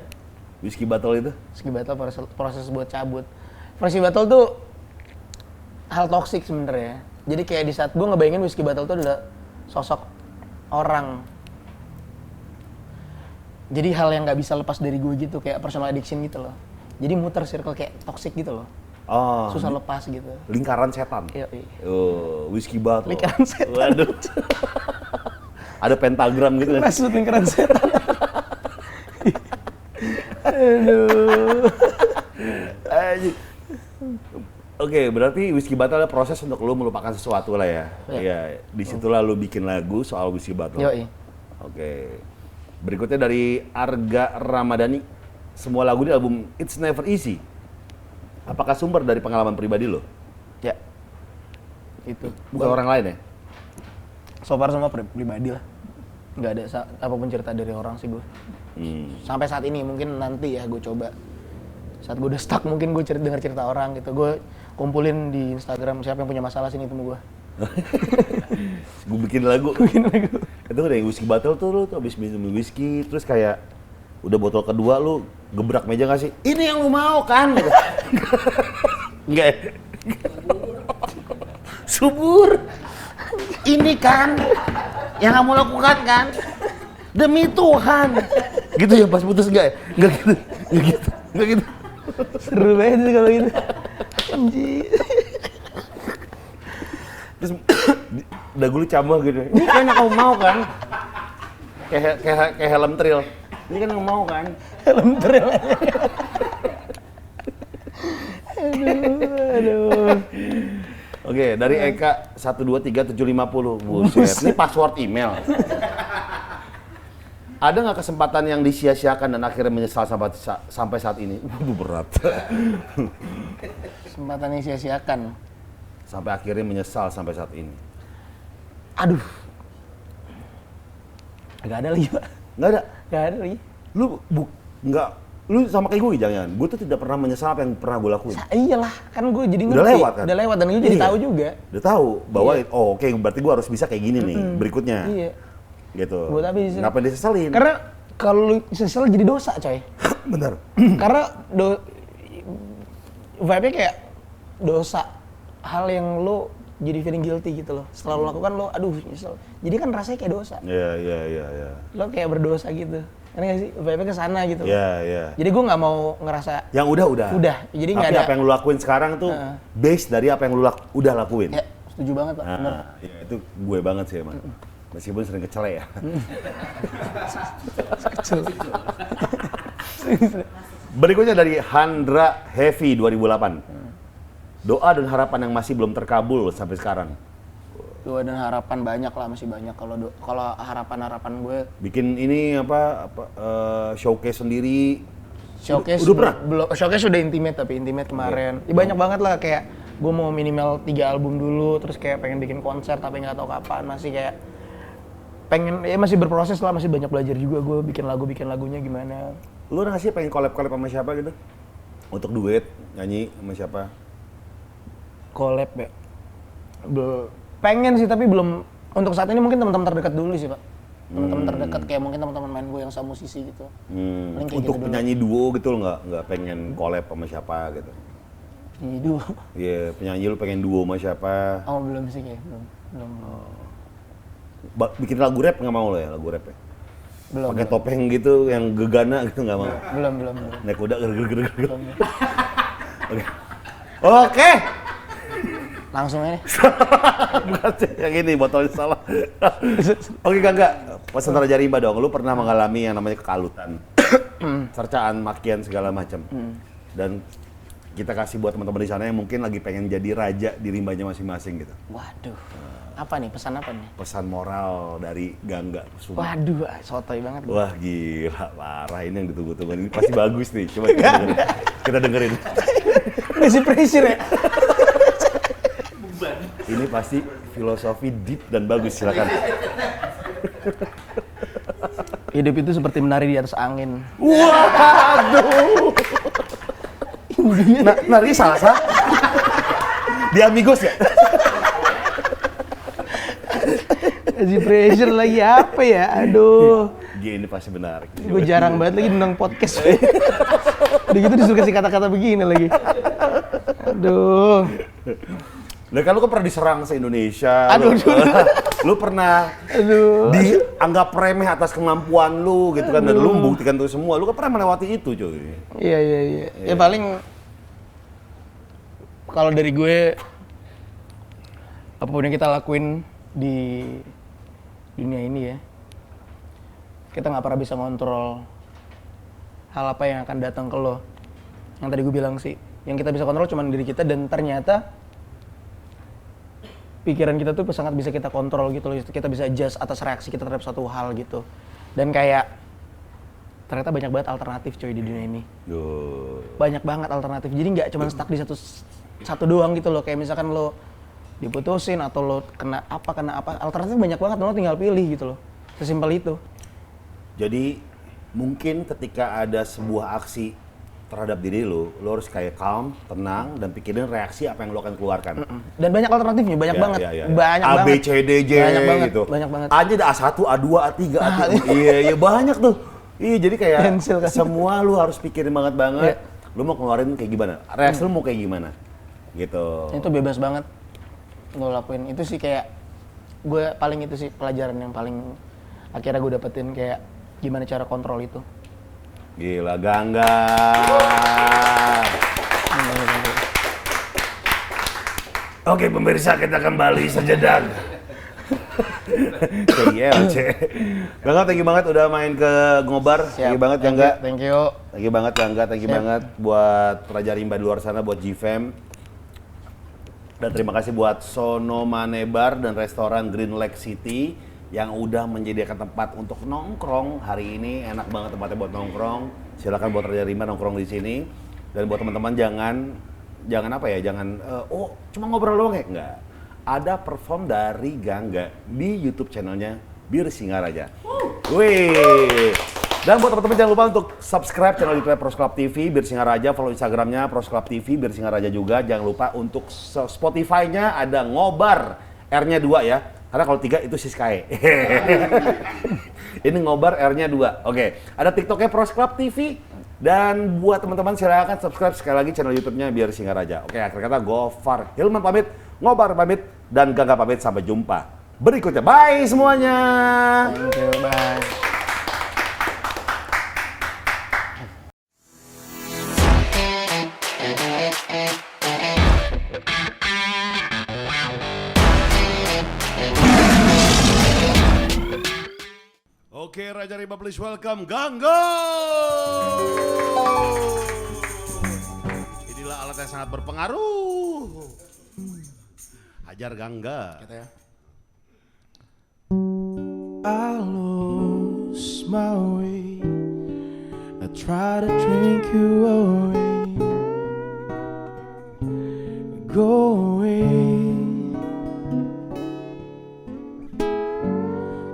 Whiskey Battle itu? Whiskey Battle proses buat cabut. Whiskey Battle tuh hal toksik sebenarnya. Jadi kayak di saat gue ngebayangin Whiskey Battle tuh adalah sosok orang. Jadi hal yang nggak bisa lepas dari gue gitu, kayak personal addiction gitu loh. Jadi muter circle kayak toxic gitu loh. Oh, Susah lepas gitu. lingkaran setan. Iya. Oh, Whiskey Battle. Lingkaran setan. Waduh. Ada pentagram gitu kan? Maksud lingkaran setan. Aduh. Anjing. Oke, berarti Whiskey Battle ada proses untuk lu melupakan sesuatu lah ya. Iya, disitulah lu bikin lagu soal Whiskey Battle. Yoi. Oke. Berikutnya dari Arga Ramadhani. Semua lagu di album It's Never Easy. Apakah sumber dari pengalaman pribadi lo? Ya. Itu. Bukan orang lain ya? So far semua pribadi lah. Nggak ada apapun cerita dari orang sih gue. Sampai saat ini, mungkin nanti ya gue coba. Saat gue udah stuck mungkin gue denger cerita orang gitu. Gue kumpulin di Instagram siapa yang punya masalah sini temu gue. Gue bikin lagu. Itu udah yang Whiskey Battle tuh lu tuh abis minum whisky terus kayak udah botol kedua lu gebrak meja nggak sih? Ini yang lu mau kan? Enggak ya? Subur. Ini kan yang kamu lakukan kan? Demi Tuhan. Gitu ya pas putus enggak ya? Enggak gitu. Enggak gitu. Enggak gitu. Seru banget sih kalau gitu. Anjir. Terus dagu lu cambah gitu. Ini kan yang kamu mau kan? Kayak helm trail. Ini kan yang mau kan? Helm trail. Aduh. Oke, dari Eka 123750. Buset, ini password email. Ada nggak kesempatan yang disia-siakan dan akhirnya menyesal sampai saat ini? Berat. Kesempatan yang sia-siakan. Sampai akhirnya menyesal sampai saat ini. Aduh. Gak ada lagi, Pak. Nggak ada. Gak ada lagi. Lu sama kayak gue jangan. Gue tuh tidak pernah menyesal apa yang pernah gue lakuin. Iyalah, kan gue jadi ngerti. Udah lewat kan? Udah lewat dan gue jadi Iya. tahu juga. Udah tahu bahwa Iya. oh oke, berarti gue harus bisa kayak gini nih berikutnya. Iya. Gitu. Buat apa sih? Ngapain disesalin? Karena kalau lu sesal jadi dosa, coy. Bener. Karena vibe-nya kayak dosa. Hal yang lu jadi feeling guilty gitu loh. Setelah lu lakukan lu, aduh nyesel. Jadi kan rasanya kayak dosa. Iya. Lo kayak berdosa gitu. Karena gak sih? Vibe-nya kesana gitu. Iya. Jadi gue nggak mau ngerasa Yang udah. Udah, jadi nggak Tapi ada. apa yang lu lakuin sekarang tuh base dari apa yang lu udah lakuin. Ya, setuju banget, Pak. Bener. Nah, ya itu gue banget sih emang. Meskipun sering kecele ya. Berikutnya dari Handra Heavy 2008. Doa dan harapan yang masih belum terkabul sampai sekarang. Doa dan harapan banyak lah, masih banyak. Kalau harapan gue Bikin ini showcase sendiri. showcase Udah pernah? belum, showcase udah intimate tapi intimate kemarin. Ya, banyak banget lah, kayak gue mau minimal 3 album dulu, terus kayak pengen bikin konser tapi nggak tahu kapan, masih kayak pengen, ya masih berproses lah, masih banyak belajar juga gue bikin lagunya gimana. Lu udah nggak sih pengen collab sama siapa gitu? Untuk duet, nyanyi sama siapa? Collab ya? Pengen sih tapi belum, untuk saat ini mungkin teman-teman terdekat dulu sih, Pak. Teman-teman terdekat kayak mungkin teman-teman main gue yang sama musisi gitu. Paling kayak Untuk gitu penyanyi duo gitu lo nggak pengen collab sama siapa gitu? dulu. Iya, penyanyi lu pengen duo sama siapa? Oh belum sih kayak, belum. Bikin lagu rap nggak mau lo ya, lagu rap ya? Belum. Pakai topeng gitu yang gegana gitu nggak mau? Belum. Naik kuda ger. Oke. Oke. Langsung aja. Bukan sih, yang ini botolnya salah. Oke enggak. Pesan Raja Rimba dong, lu pernah mengalami yang namanya kekalutan. Cercaan, makian segala macam. Dan kita kasih buat teman-teman di sana yang mungkin lagi pengen jadi raja di rimbanya masing-masing gitu. Waduh. Apa nih? Pesan apa nih? Pesan moral dari Gangga Suma. Waduh, sotoy banget. Wah gila, parah, ini yang ditunggu-tunggu. Ini pasti bagus nih, coba kita dengerin. Ngasih pressure ya? Ini pasti filosofi deep dan bagus, silakan. Hidup itu seperti menari di atas angin. Waduh. Nari salsa? Di Amigos ya? Ngasih pressure lagi apa ya? Aduh. Gini pasti benar. Gue jarang banget lagi nendang podcast. Udah gitu disuruh kasih kata-kata begini lagi. Aduh. Nah kan lu kan pernah diserang se-Indonesia. Aduh. Lu pernah dianggap remeh atas kemampuan lu gitu kan. Dan lu membuktikan itu semua. Lu kan pernah melewati itu cuy. Iya. Ya paling kalau dari gue, apapun yang kita lakuin di dunia ini ya, kita nggak pernah bisa ngontrol hal apa yang akan datang ke lo. Yang tadi gue bilang sih, yang kita bisa kontrol cuma diri kita, dan ternyata pikiran kita tuh sangat bisa kita kontrol gitu loh. Kita bisa adjust atas reaksi kita terhadap suatu hal gitu. Dan kayak ternyata banyak banget alternatif coy di dunia ini. Banyak banget alternatif. Jadi nggak cuma stuck di satu doang gitu loh. Kayak misalkan lo diputusin atau lo kena apa, alternatif banyak banget, lo tinggal pilih gitu loh. Sesimpel itu. Jadi mungkin ketika ada sebuah aksi terhadap diri lo harus kayak calm, tenang, dan pikirin reaksi apa yang lo akan keluarkan. Dan banyak alternatifnya, banyak banget. Banyak A, banget. B, C, D, J banyak banget, gitu. Banyak banget. A-nya ada A1, A2, A3, A3. Iya, banyak tuh. Iya, jadi kayak Pensil kan. semua lo harus pikirin banget. Lo mau keluarin kayak gimana? Reaksi lo mau kayak gimana? Gitu. Itu bebas banget lo lakuin. Itu sih kayak gue paling itu sih pelajaran yang paling akhirnya gue dapetin, kayak gimana cara kontrol itu. Gila, Gangga. Oke pemirsa, kita kembali sejedak. KYLC. Gangga, thank you banget udah main ke Ngobar. Thank you banget Gangga. Thank you. Thank you banget Gangga, thank you banget buat Raja Rimba di luar sana, buat GFM. Dan terima kasih buat Sono Manebar dan restoran Green Lake City yang udah menyediakan tempat untuk nongkrong hari ini. Enak banget tempatnya buat nongkrong. Silakan buat Raja Rimba nongkrong di sini. Dan buat teman-teman jangan apa ya, jangan oh cuma ngobrol doang ya, enggak. Ada perform dari Gangga di YouTube channelnya Bir Singaraja. Wih. Dan buat teman-teman jangan lupa untuk subscribe channel YouTube Pros Club TV Bir Singaraja, follow Instagramnya Pros Club TV Bir Singaraja juga. Jangan lupa untuk Spotify-nya ada Ngobar, R-nya 2 ya. Karena kalau 3 itu Siskae. Ini Ngobar, R-nya 2. Oke. Ada TikToknya Pros Club TV. Dan buat teman-teman silakan subscribe sekali lagi channel YouTube-nya Bir Singaraja. Oke, akhir kata Gofar Hilman pamit, Ngobar pamit, dan Gangga pamit. Sampai jumpa berikutnya. Bye semuanya. Thank you, bye. Oke, Raja Rimba, please welcome Gangga. Inilah alat yang sangat berpengaruh. Hajar Gangga. Gitu ya. I lost my way. I try to drink you away. Go away.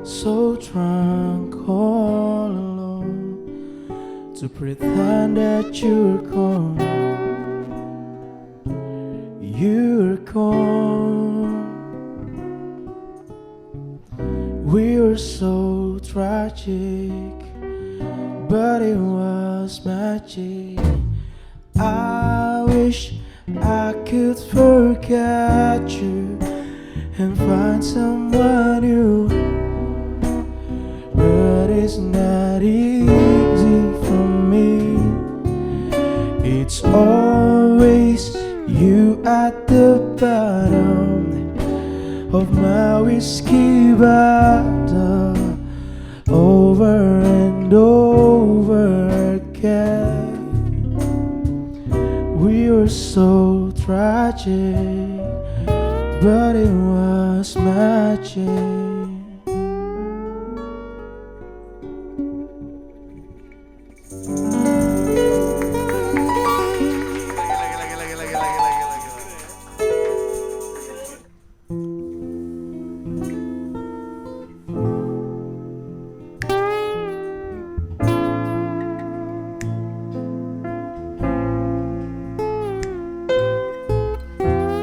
So drunk all alone to pretend that you're gone. You're gone. We were so tragic, but it was magic. I wish I could forget you and find someone new, but it's not easy for me. It's always you at the bottom of my whiskey bottle, over and over again. We were so tragic, but it was magic.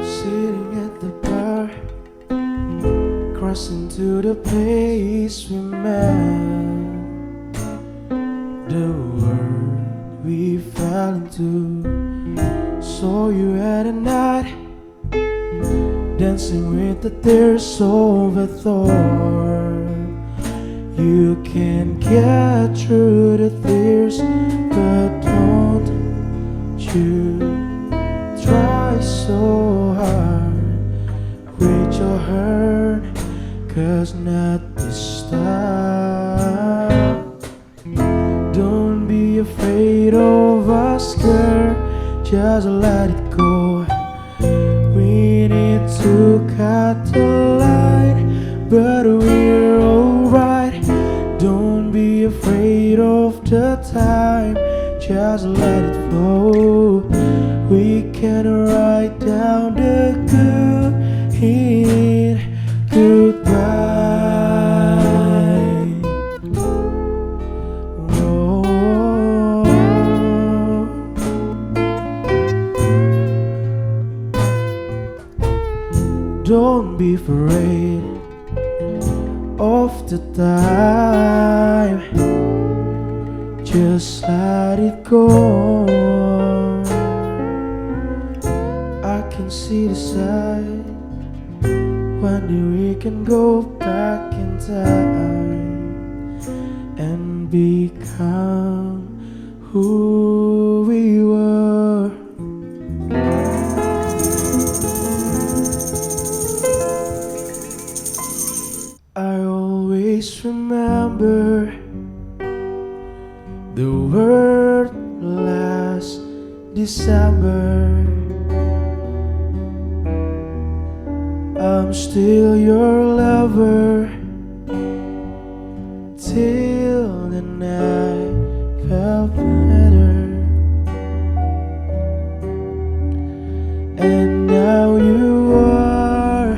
Sitting at the bar, crossing to the place we met, the world we fell into. Saw you at a night, dancing with the tears of a thorn. You can get through the tears, but don't you try so hard with your hurt, 'cause not this time. Don't be afraid of us, girl, just let it go. We need to cut the line, but we're alright. Don't be afraid of the time, just let it flow. We can write down the good in goodbye. Oh. Don't be afraid of the time, just let it go. I can see the side. One day we can go back in time and become who we were. I always remember the word last December. I'm still your lover, felt better. And now you are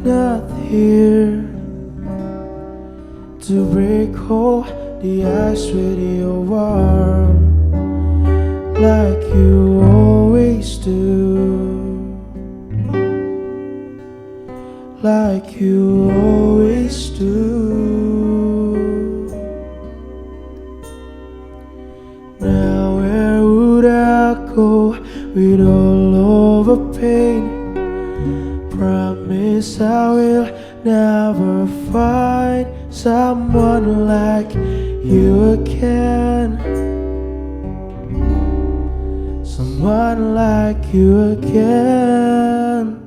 not here to break all the ice with your warmth like you always do. Like you always do. Now where would I go with all of the pain? Promise I will never find someone like you again. Someone like you again.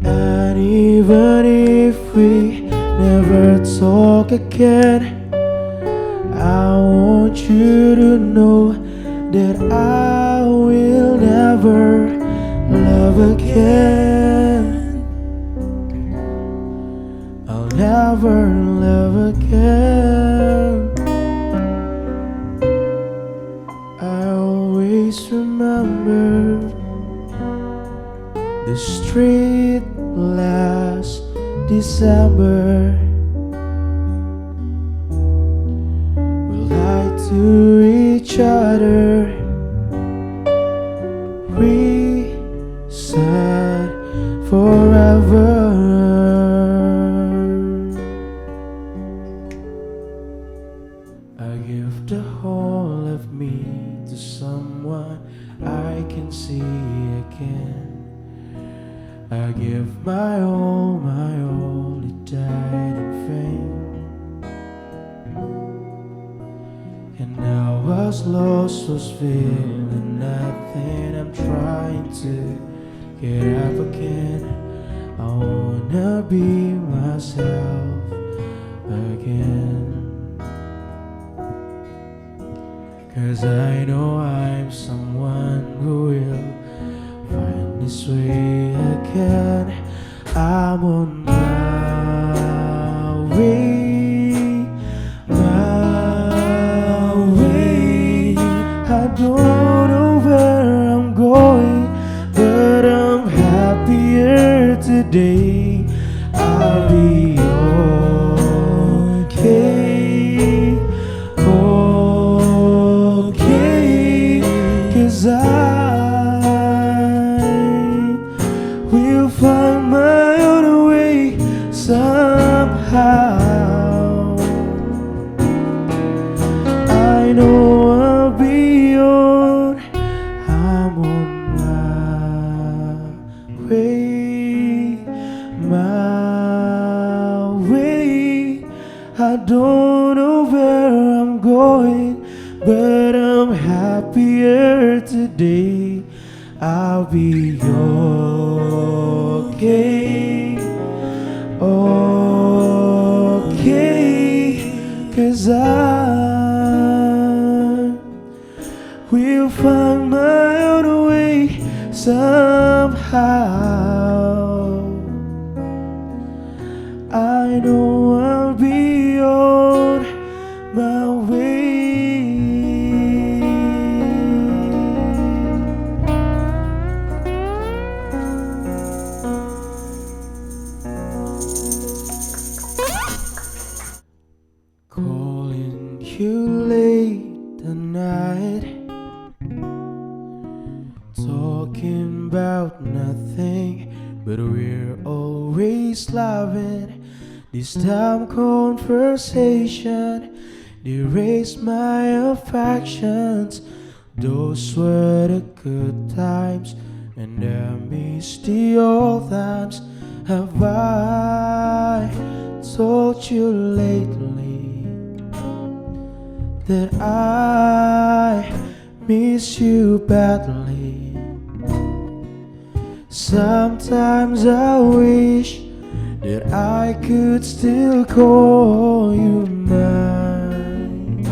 And even if we never talk again, I want you to know that I will never love again. I'll never love again. I always remember the street last December. We lied to each other. We said forever. I give the whole of me to someone I can see again. I give my all, it died in vain. And now I was lost, was feeling nothing. I'm trying to get up again. I wanna be myself again. 'Cause I know I'm someone who will find this way again. I'm on my way, my way. I don't know where I'm going, but I'm happier today. I'll be okay, okay, 'cause we'll find my own way somehow. I know I'll be on. I'm on my way, my way. I don't know where I'm going, but I'm happier today. I'll be okay, okay, 'cause I will find my own way somehow. I know I'll be on my way. Calling you late at night, talking about nothing, but we're always loving. This time conversation erased my affections. Those were the good times, and I miss the old times. Have I told you lately that I miss you badly? Sometimes I wish that I could still call you mine,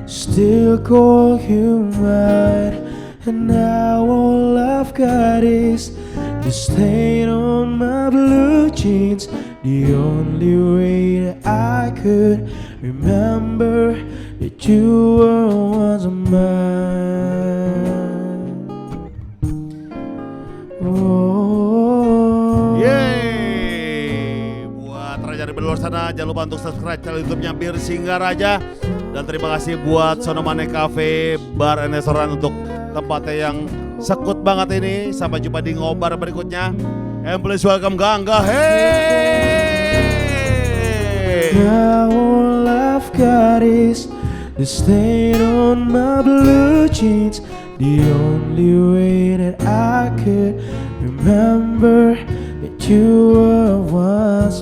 still call you mine. And now all I've got is the stain on my blue jeans, The only way that I could remember that you were once mine. Oh. Yeay. Buat Raja di luar sana, jangan lupa untuk subscribe channel YouTube-nya Bir Singgaraja. Dan terima kasih buat Sonomane Cafe, Bar and Restoran untuk tempatnya yang sekut banget ini. Sampai jumpa di ngobar berikutnya. And please welcome Gangga. Hey. Now all I've got is the stain on my blue jeans. The only way that I could remember that you were once